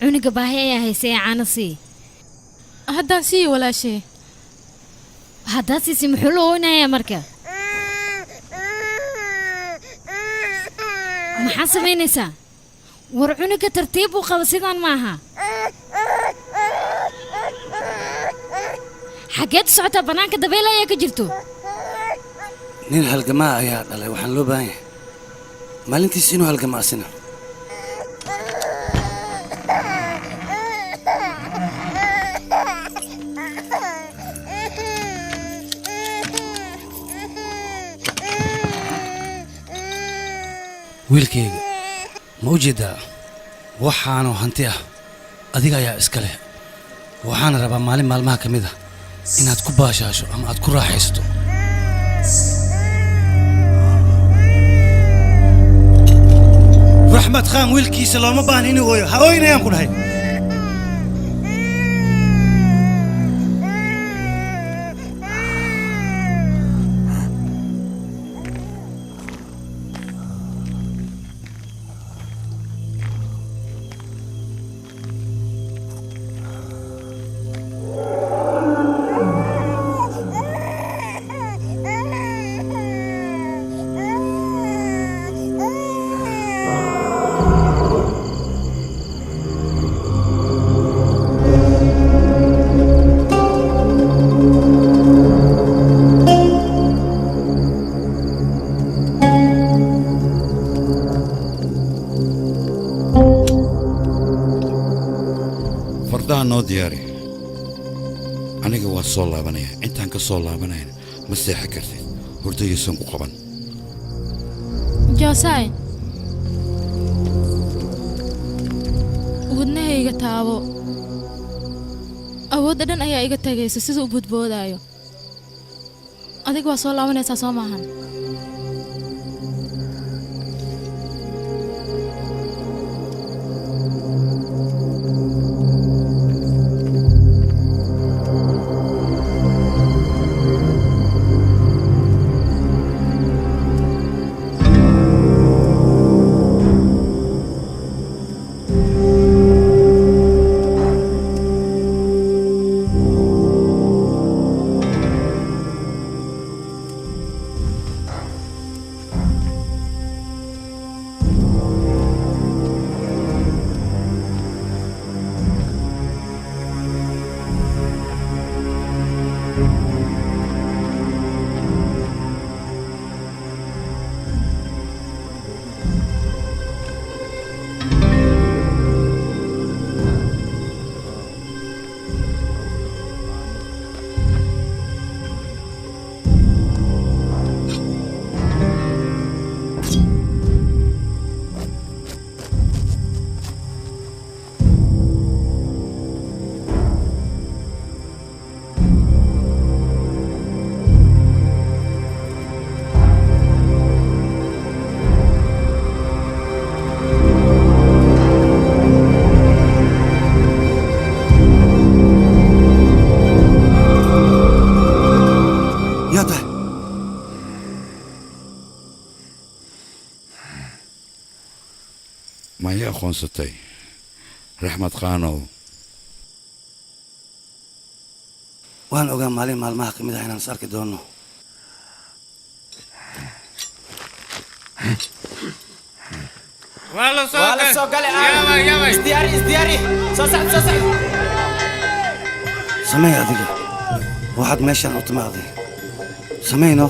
cuniga baahi ayaa haysay caano sii haddaan sii walaashee haddaad siisi muxuu la ooynayaa marka maxaa samaynaysaa war cuniga tartiib uu qabo sidaan maaha xaggeed u socotaa bannaanka dabeyl ayaa ka jirto nin halgamaa ayaa dhalay waxaan loo baahan yahay maalintiis inuu halgama asina wiilkayga ma u jeedaa waxaanoo hanti ah adiga ayaa iska leh waxaana rabaa maalin maalmaha ka mid ah inaad ku baashaasho ama aad ku raaxaysato raxmad khaan wiilkiisa looma baahna inuu ooyo ha ooynayaan ku dhahay noo diyaari aniga waa soo laabanaya intaan ka soo laabanayna ma seexan kartid hurdaysan ku qaban joosaay wadnahayga taabo awoodda dhan ayaa iga tagaysa siduu u budboodaayo adiga waa soo laabanaysaa soo maahan aqoonsatay raxmad khaanow waan ogaa maalin maalmaha ka mid ah inaan is arki doono والله سوق والله سوق قال يلا يلا ازدياري سو سعد samee adiga waxaad meeshaan u timaaday sameyno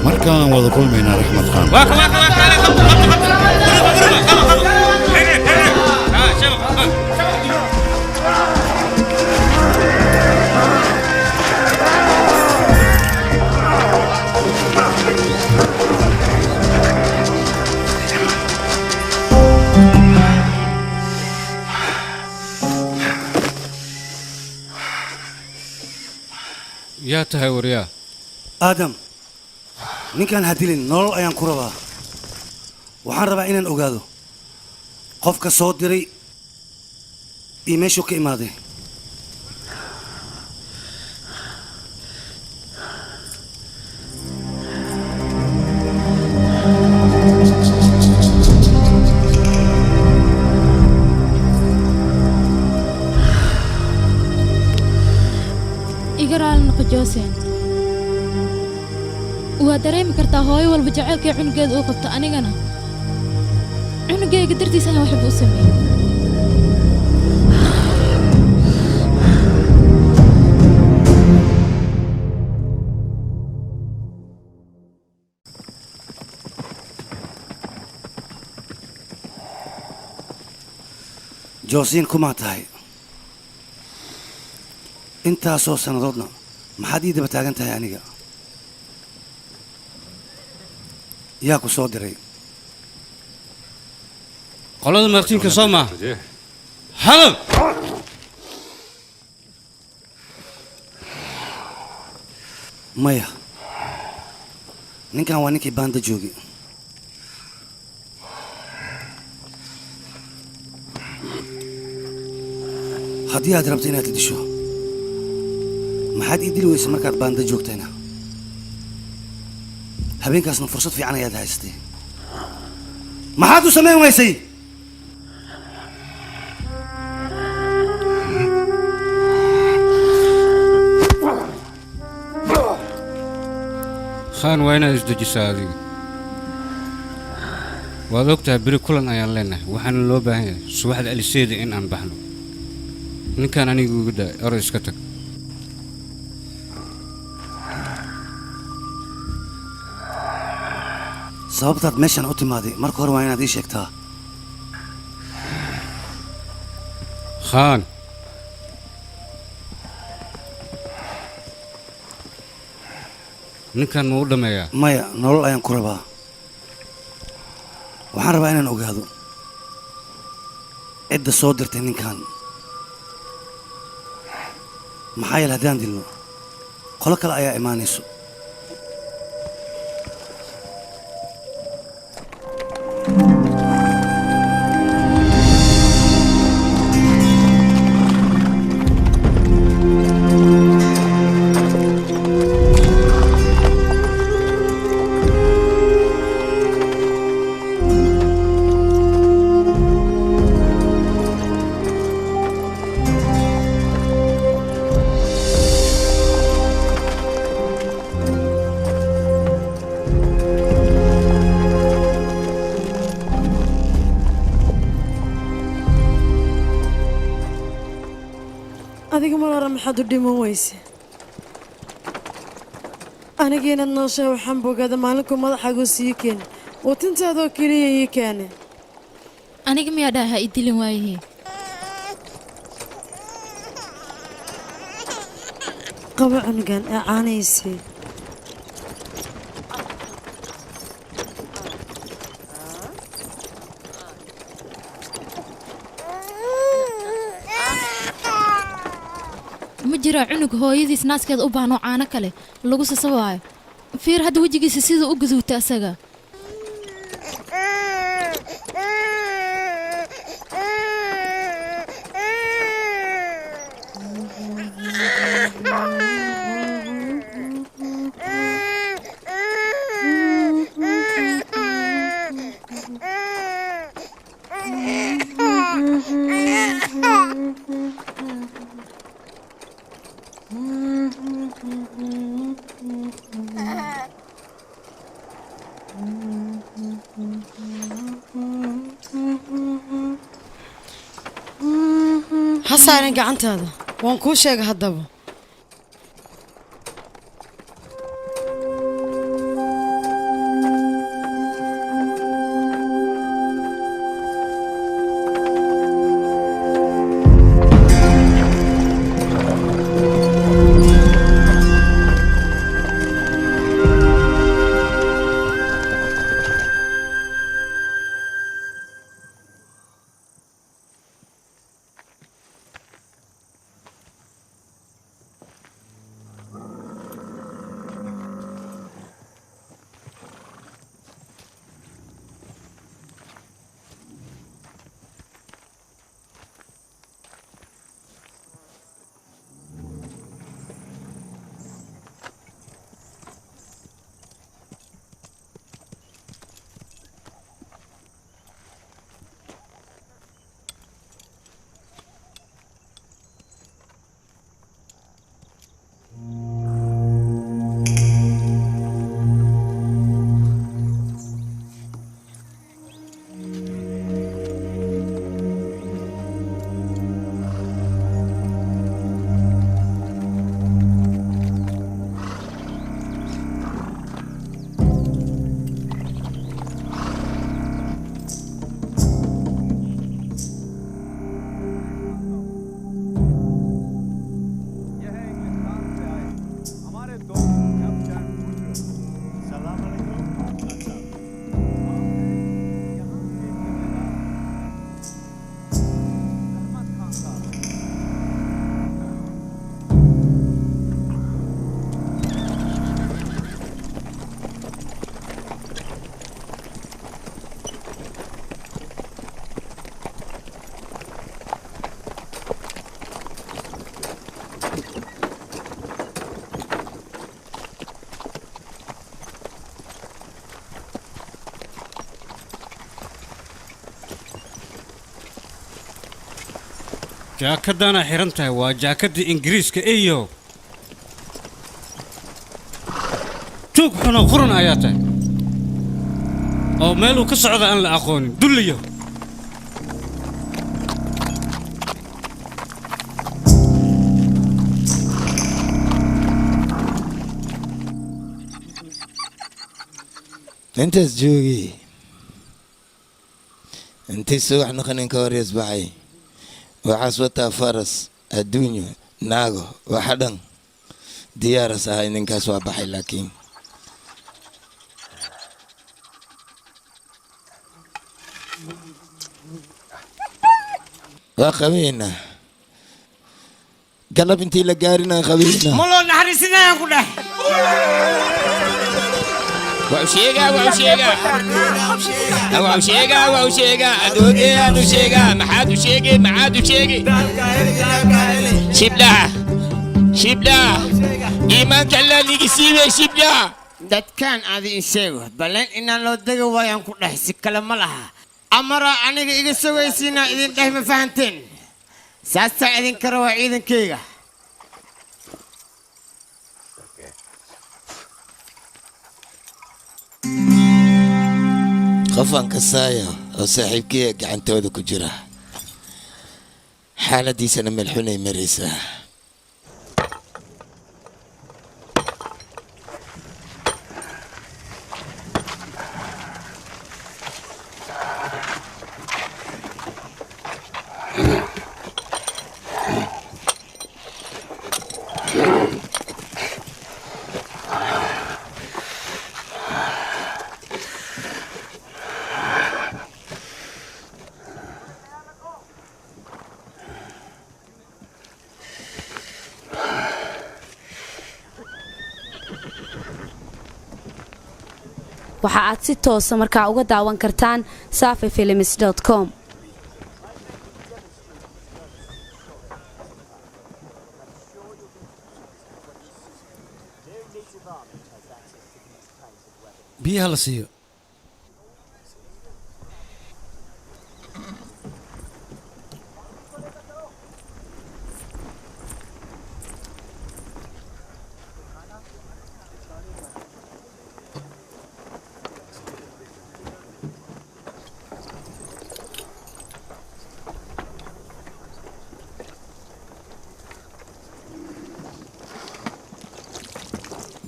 markaan wada kulmaynaa raxmad khan yaa tahay waryaa aadam ninkaan hadilin nolol ayaan ku rabaa waxaan rabaa inaan ogaado qofka soo diray iyo meeshuu ka imaaday igaraal noqo joosen waa dareemi kartaa hooyo walba jacaylkay cunugeeda uu qabto anigana cunugayga dartiis aan waxba u sameeyey joosiin kumaa tahay intaasoo sannadoodna maxaad ii daba taagan tahay aniga yaa ku soo diray qolada martiinka soo maa hadal maya ninkan waa ninkii baanda joogi haddii aad rabto inaad disho maxaad ii dili weysa markaad baanda joogtayna habeenkaasna fursad fiican ayaad haystay maxaad u samayn weysay khaan waa inaad isdejisaa adiga waad ogtahay beri kulan ayaan leenahay waxaana loo baahan yahay subaxda aliseeda in aan baxno ninkaan aniga uga daa oray iska tag sababtaad meeshaan u timaaday marka hore waa inaad ii sheegtaa khaan ninkan ma u dhammeeyaa maya nolol ayaan ku rabaa waxaan rabaa inaan ogaado cidda soo dirtay ninkan maxaa yeele haddaan dilno qolo kale ayaa imaanayso adiga mar hore maxaad u dhiman weyse aniga inaad nooshaa waxaan bogaada maalinku madaxaagu sii keeni watintaadoo keliya ii keene aniga miyaa dhaha i dilin waayihii qabo cunugan ee caanaysii ma jiraa cunug hooyadiis naaskeeda u baahnoo caano kale lagu sasabaayo fiir hadda wejigiisa siduu u gaduutay asaga saaran gacantaada waan kuu sheega haddaba jaakadana xiran tahay waa jaakadii ingiriiska iyo tuug xuno qurun ayaa tahay oo meel uu ka socdo aan la aqoonin dulliyo intaas joogi intii subax noqonin ka hor yasbaxay waxaas wataa faras adduunyo naago waxa dhan diyaaras ahay ninkaas waa baxay laakiin waa qabeynaa galab intii la gaarinaan qabeynaa ma loo naxariisinayaan ku dheh وشيغا أدوغي أنو شيغا محادو شيغي محادو شيغي شبلا إيمان كلا ليكي سيبي شبلا dadkaan aadi in sheego baleen inaan loo dega waayaan ku dheh si kale ma laha amara aniga iga sugaysiinaa idin dheh ma fahanteen saasaa idinka rabaa ciidankayga qofaan kasaaya oo saaxiibkii gacantooda ku jira xaaladiisana meel xunay maraysaa waxa aad si toosa markaa uga daawan kartaan safefilms.com biyaha la siiyo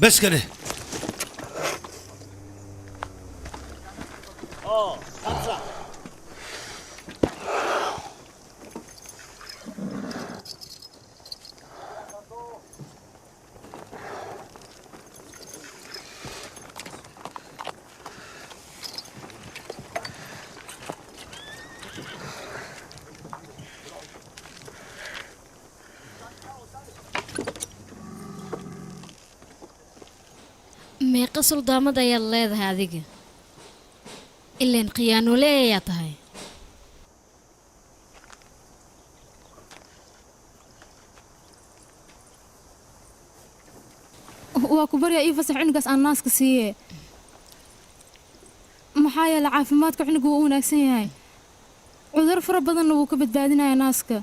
بس كده. meeqa suldaamada ayaad leedahay adiga ileen khiyaanole ayaa tahay waa ku baryaa ii fasax cunugaas aan naaska siiye maxaa yeele caafimaadka cunuga wuu u wanaagsan yahay cudur fara badanna wuu ka badbaadinayaa naaska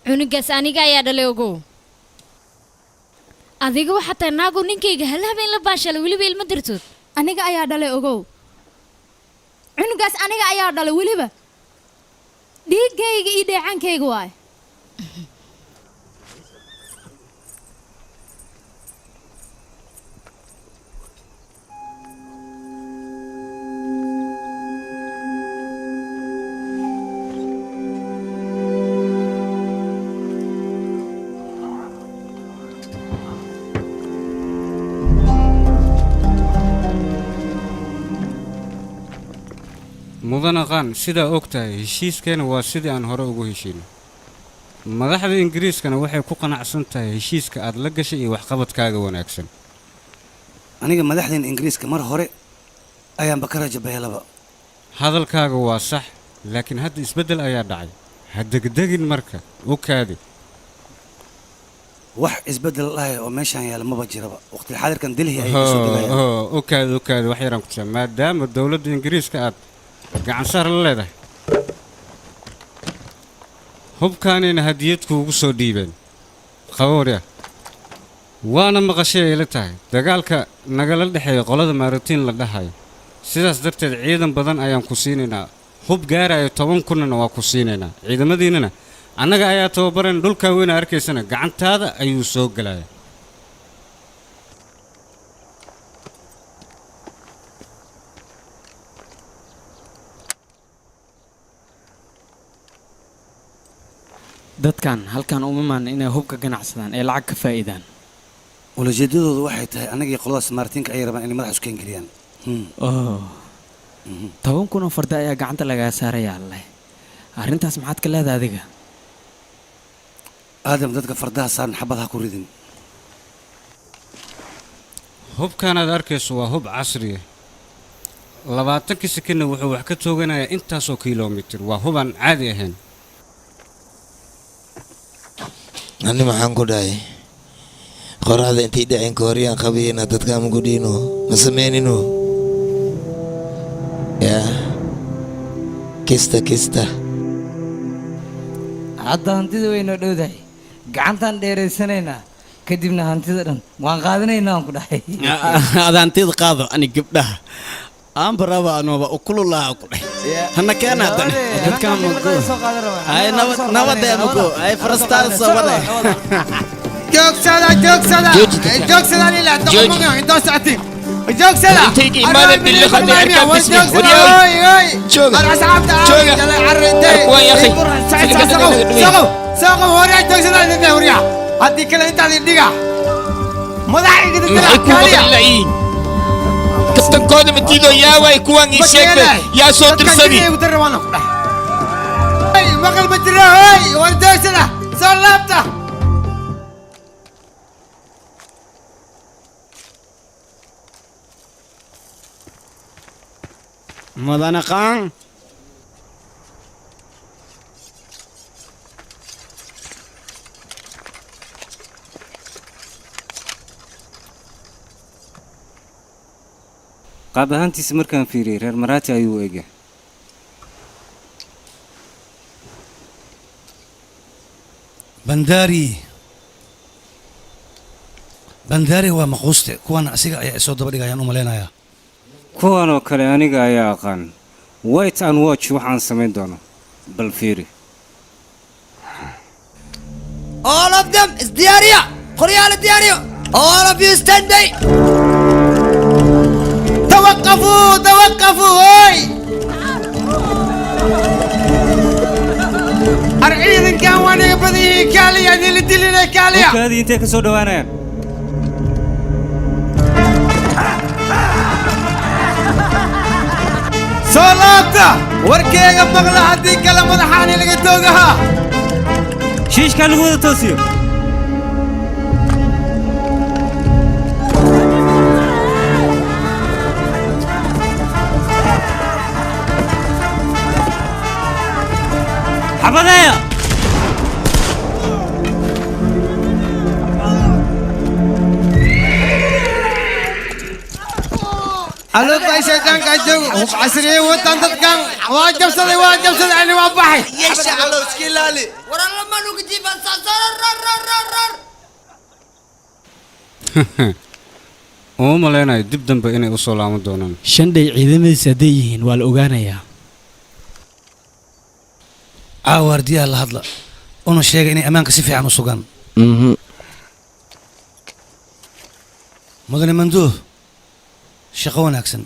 cunugaas aniga ayaa dhalay ogow adiga waxaa tahay naagu ninkayga hal habeen la baashalay weliba ilma dirtood aniga ayaa dhalay ogow cunugaas aniga ayaa dhalay weliba dhiiggayga iyo dheecaankayga waay mudana qaan sidaa og tahay heshiiskeena waa sidii aan hore ugu heshiino madaxda ingiriiskana waxay ku qanacsan tahay heshiiska aad la gashay iyo waxqabadkaaga wanaagsan aniga madaxdeen ingiriiska mar hore ayaanba ka rajabeelaba hadalkaaga waa sax laakiin hadda isbeddel ayaa dhacay ha degdegin marka u kaadi wax isbeddel lahay oo meeshaan yaala maba jiraba waqtiga xaadirkan delhi ay kasoo degayaan u kaadi wax yaraan ku taa maadaama dowladda ingiriiska aad gacan saar la leedahay hubkaanayna hadiyad kuugu soo dhiibeen qaboorya waana maqashay ay la tahay dagaalka nagala dhexeeya qolada maaritiin la dhahayo sidaas darteed ciidan badan ayaan ku siinaynaa hub gaaraya 10 kunna waa ku siinaynaa ciidamadiinana annaga ayaa tababaran dhulka weyn arkaysana gacantaada ayuu soo galaya dadkan halkan uma imaan inay hubka ganacsadaan ee lacag ka faa'iidaan ulajeedadoodu waxay tahay anagii qoladaas maartiinka ay rabaan inay madax isku geliyaan 10 kun oo farda ayaa gacanta laga saarayaa leh arrintaas maxaad ka leedahay adiga aadam dadka fardaha saaran xabadaha ku ridin hubkan aad arkayso waa hub casri ah 20 sekond wuxuu wax ka tooganayaa intaasoo kiiloomitir waa hubaan caadi ahayn أنا ما حنقولي قرأت أنتي دعين كوريان خبينا تتكلم قدينو مسمينينو يا كيستا hadda hantida wayna dhowdahay gacantaan dheeraysanayna kadibna hantida dhan waan qaadanaynaa aan ku dhahay aad hantida qaado ani gabdhaha aan baraba anooba ukululaha ku dhahay hana keena dan dadkaan mugo ay nabadee mugo ay farastaan sabada joogsada lila doqomonga indoo socotay joogsada intayga imaada billi khadi arkaan bismi wariyay jooga jooga arkuwan yaqi saqo hore joogsada ninka wariya haddii kale intaad indhiga madaxiga dadka kastankooda matiido yaaway kuwan ii sheegtay yaa soo dirsadi maqal ma jira hoy war joogsada soo laabta mudana qaan qaab ahaantiisa markaan fiiriyay reer maraati ayuu eega bandari waa maquuste kuwan asiga ayaa soo daba dhigayaan u maleynayaa kuwan oo kale aniga ayaa aqaan wait and watch waxaan samayn doono bal fiiri all of them is diyaariya qoryaala diyaariyo All of you stand by. توقفوا توقفوا هاي أرعيد كان وانا بدي كاليا دي اللي دلنا كاليا هذه انت كسو دوانا صلاة وركيغا بغلا حدي كلام مدحاني لقيتوغها شيش كان لغو توسيو حبدايا ألو باي شيطان كاجو عسري وطن تتكان واجب صدي أنا وابحي يشا على سكيلالي ورا لما نوجي بس oo maleenay dib dambe inay u soo laaman doonaan shandhay ciidamadiisa hadday yihiin waa la ogaanayaa waardiyaha la hadla una sheega inay ammaanka si fiican u sugaan mudane manduuh shaqo wanaagsan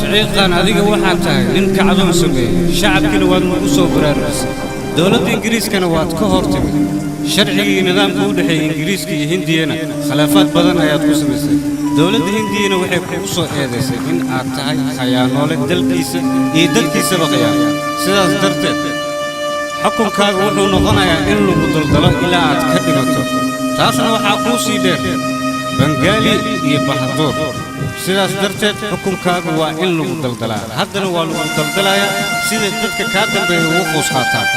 سعيقان adiga waxaad tahay nin kacdoon sameeyay shacabkina waad ugu soo baraarusay dawladda ingiriiskana waad ka hortimid sharcigii nidaamka u dhaxeeyay ingiriiska iyo hindiyana khilaafaad badan ayaad ku samaysay dawladda hindiyana waxay kugu soo eedaysay in aad tahay khayaanoole dalkiisa iyo dadkiisaba khayaan sidaas darteed xukunkaaga wuxuu noqonayaa in lagu daldalo ilaa aad ka dhimato taasna waxaa kuu sii dheer bangaali iyo bahaduur sidaas darteed xukunkaagu waa in lagu daldalaa haddana waa lagu daldalayaa sida dadka kaa dambeeya ugu quus qaataan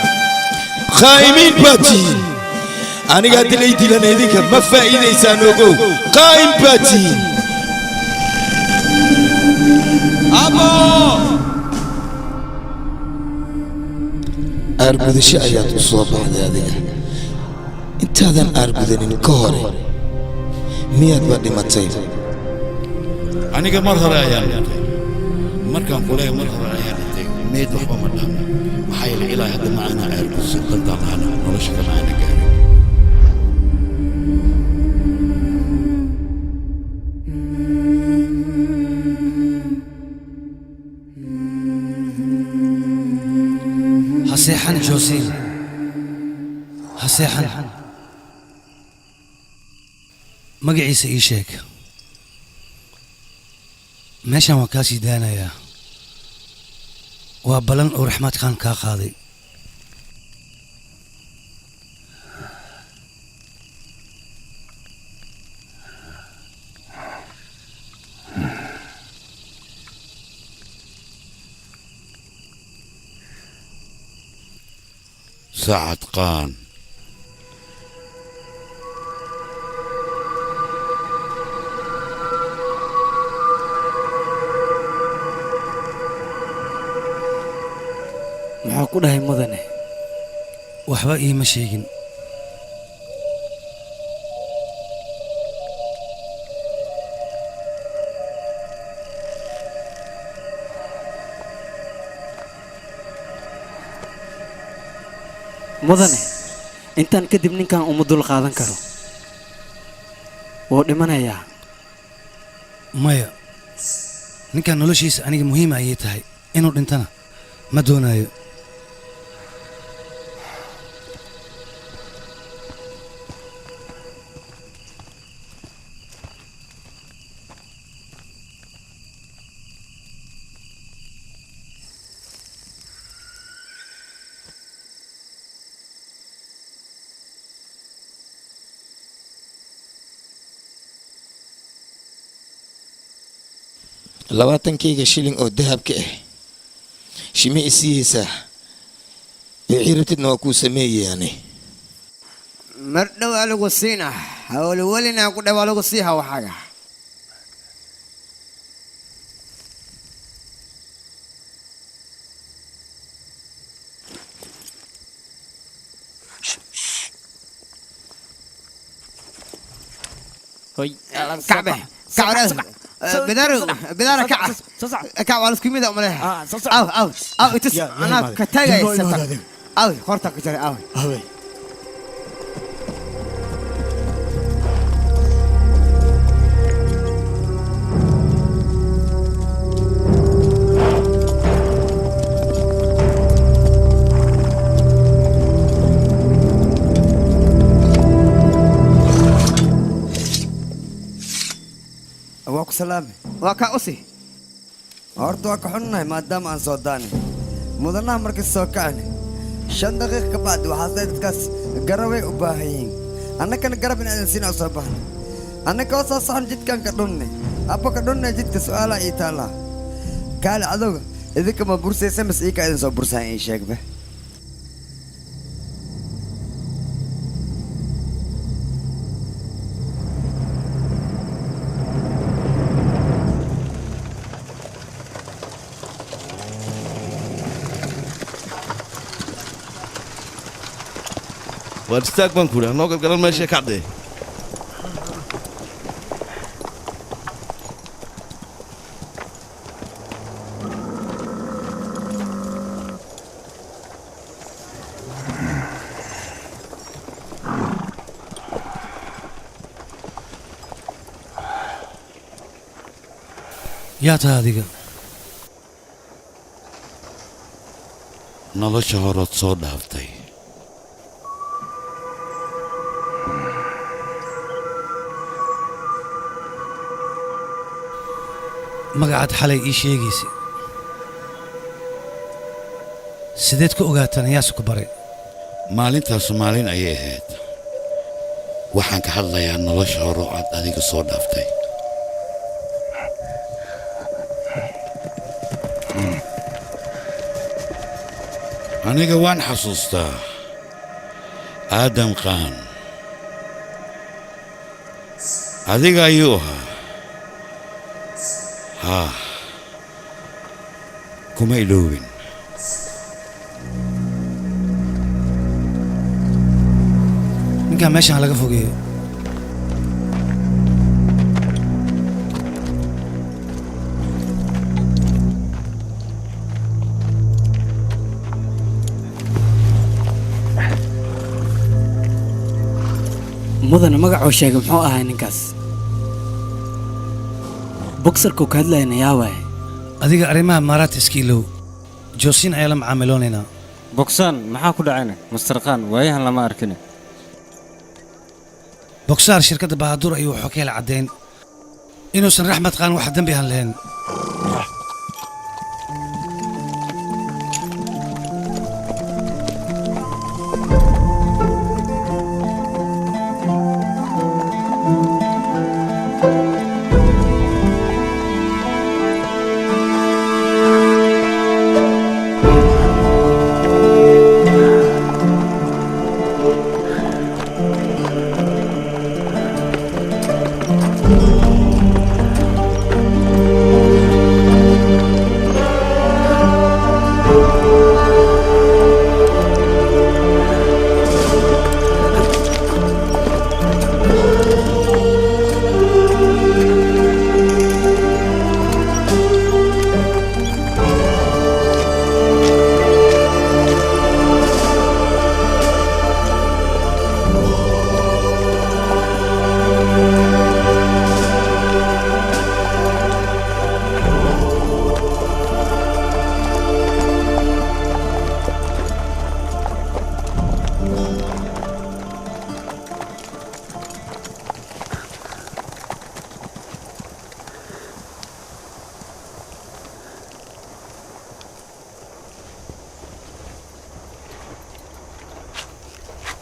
خائمين باتي أنا قاعد ليدي لنا يديك ما فائدة يسانوكو قائم باتي أبو أرقد الشايات الصباح هذه أنت هذا أرقد الكهري مياد بدي ما تسيب aniga mar hore ayaan dhintay markaan kulay mar hore ayaan dhintay meed waxba ma dhaama maxaa yeelay ilaa hadda macaana ceerkusi dantaan lahana nolosha kama aana gaarin haseexan joosiin haseexan magaciisa ii sheeg meeshan waan kaa sii daanayaa waa balan uu raxmaad khaan kaa qaaday سعد قان maxaa ku dhahay mudane waxba iima sheegin mudane intaan kadib ninkan uma dul qaadan karo wuu dhimanayaa maya ninkan noloshiisa aniga muhiima ayay tahay inuu dhintana ma doonayo labaatankayga shilin oo dahabka ah shime isiiyeysaa wixii rabtidna waa kuu sameeyayaane mar dhow aa lagu siina hawlwelina ku dhow aa lagu siiha waxaaga كعبه كعبه بدار كعب كعب على سكيمي ده امله او تس انا كتاجي ستة او خرطك جري او واكو سلامي واكا أسي horta waa ka xunnahay maadaama aan soo daanay mudanaha markay soo kacani 5 daqiiqo ka bacdi waxaa dadkaas garabay u baahan yihiin annagana garab in aan siinaa soo baahan annaga oo soo socon jidkan ka dhunnay abba ka dhunnay jidka su'aalaha ii taala kaale adooga idinka ma bursaysa mas ii ka idin soo bursan ii sheegbe واستاك بنكولا نوقف قال ماشي كعدي يا تهاديك nolosha horood soo dhaaftay magacaad xalay ii sheegaysa sideed ku ogaataan yaase ku baray maalintaasu maalin ayay ahayd waxaan ka hadlayaa nolosha hore oo aad adiga soo dhaaftay aniga waan xasuustaa aadam qaan adiga ayuu ahaa haa kuma iloobin ninkaan meeshaan laga fogeeyo mudane magacuu sheegay muxuu ahaa ninkaas boksarkuu ka hadlayna yaa waaye adiga arrimaha maaraadta iska ilow joosiin ayaa la macaamiloonaynaa bogsaan maxaa ku dhacayna mastarqaan waayahan lama arkine bogsaar shirkadda bahaduur ayuu wuxuu ka hela caddayn inuusan raxmad qaan wax dembi aan lahayn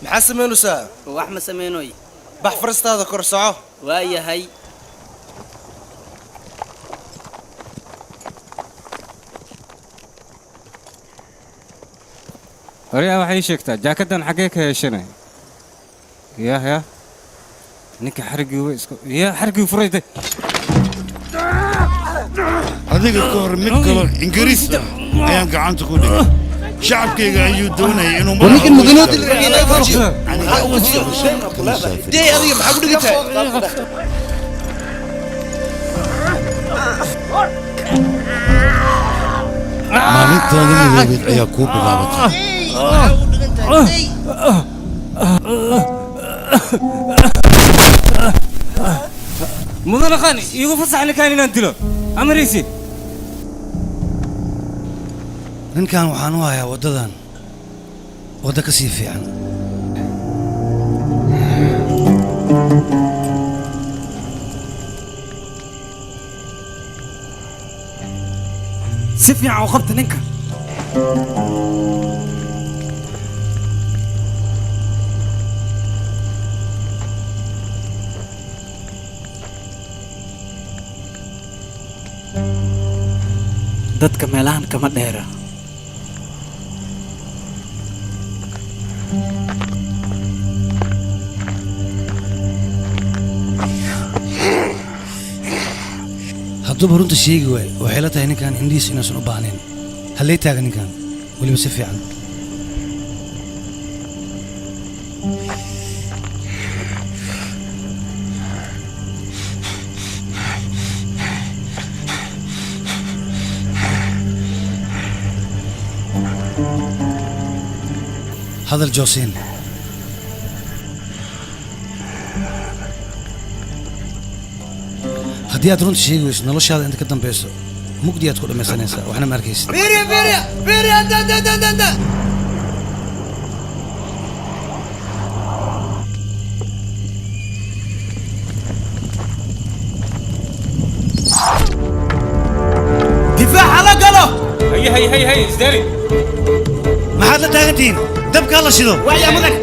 maxaa samaynaysaa wax ma samaynoy bax faristaada kor soco waayahay horyaa waxay ii sheegtaa jaakadan xaggee ka heshanay yah ninka xarigii way isku xarigii furayday adiga ka hor mid kaloo ingiriis ah ayaan gacanta ku dhigay shacabkayga ayuu doonayay inuu ولكن مدنوت اللي دي adiga maxaa ku dhigantahay maalintaada madoobeed ayaa kuu bilaabatay. mudane qani iigu fasax ninkaan inaan dilo amaraysi. ninkan waxaan u hayaa waddadan wadda ka sii fiican. si fiican u qabta ninka. dadka meelahan kama dheera. hadduuba runta sheegi waayo waxay la tahay ninkan indhihiis inaysan u baahnayn. hallee taaga ninkan weliba si fiican. hadal Joosin. haddii aad runta sheegi weyso noloshaada inta ka dambayso mugdi aad ku dhammaysanaysaa waxna ma arkaysid. difaaca la galo. hay isdari maxaad la taagantihiin dabka la shido. ويا مدك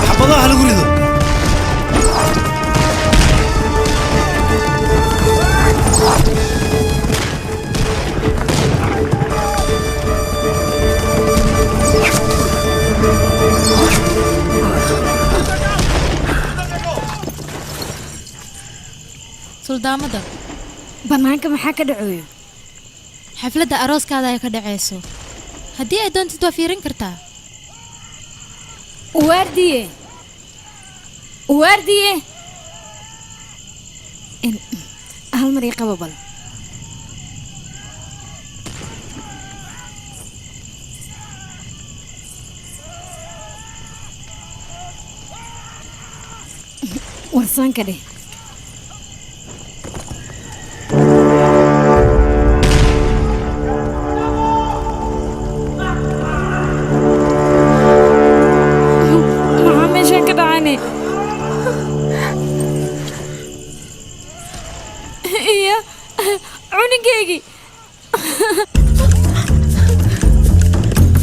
حفظوها لقولي suldaamada bannaanka maxaa ka dhacayo xafladda arooskaada ay ka dhacayso haddii ay doontid waa fiirin kartaa waardiye hal mar ii qabo bal warsaanka dheh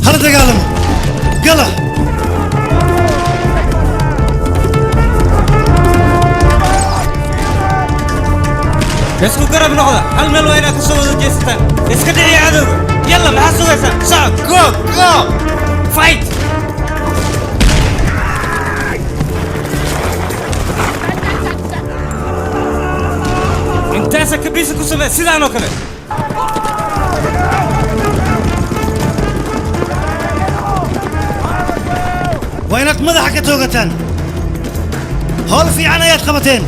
هلا دقالم قلا اسكو قرب نقطة هل مال وين كسوة جيستان اسكدعي عدو يلا ما حسويسان صعب جو فايت انت كبيس كسوة سيدانو كله وينك مدحك توقتان هول في عنايات قبتين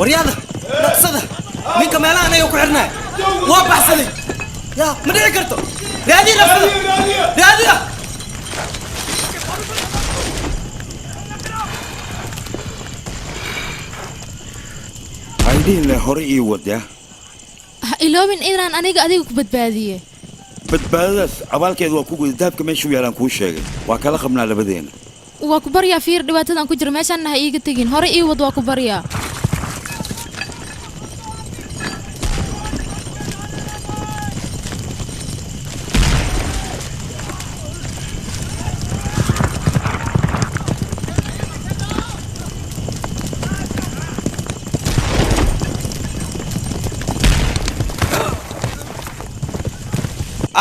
waryaada dhaqsada ninka meelaha anaga ku xirnaa waa baxsaday yaa ma dhici karto raadiya dhaqsada raadiya aydhiin le hore ii wada ha iloobin inaan aniga adiga ku badbaadiye badbaadadaas abaalkeed waa ku guda dahabka meeshuu yaalaan kuu sheegay waa kala qabnaa labadeena waa ku baryaa fiir dhibaatadan ku jiro meeshaanna ha iiga tegin hore ii wad waa ku baryaa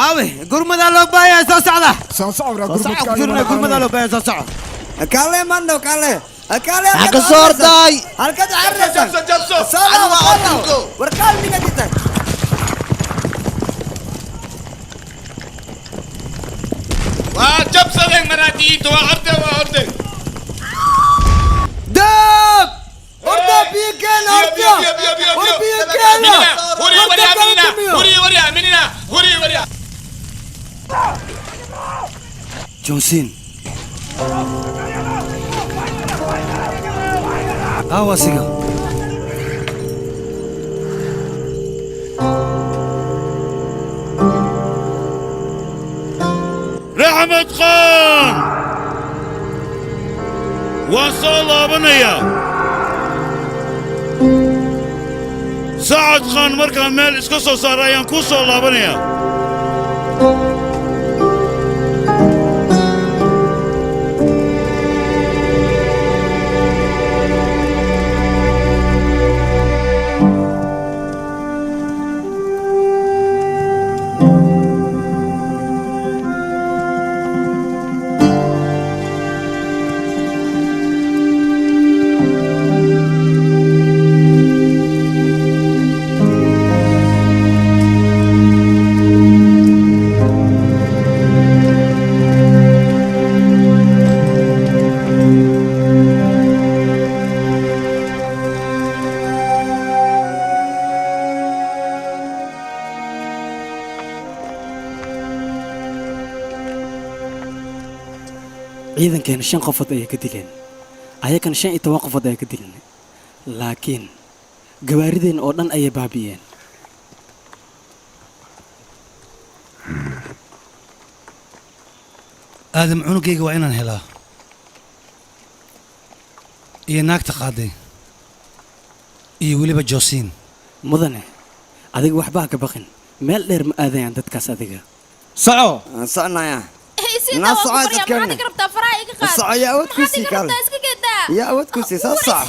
aawe gurmadaa loo baayaa soo socda gurmadaa loo baayaa soo socda كالي مانو كالي كالي حق صورتاي هالكد عرسك جبسو سلام عليكم وركال مين جيتك وجبسو ذي مناديت وعرضه وعرضه دب ورده بيكين ورده وربيكين هوري وريا مننا هوري وريا مننا هوري وريا جونسين awasiga raxmed khan waan soo laabanayaa sacad khan markaan meel iska soo saara ayaan kuu soo laabanayaa ciidankeena 5 qofood ayay ka dileen ayakana 15 qofood ayay ka dileen laakiin gawaarideen oo dhan ayay baabiyeen aadam cunugayga waa inaan helaa iyo naagta qaaday iyo weliba joosiin mudane adiga waxba ka baqin meel dheer ma aadayaan dadkaas adiga soco soconaya ناس صعدت كنا صع يا أود كوسي كلا يا أود كوسي صح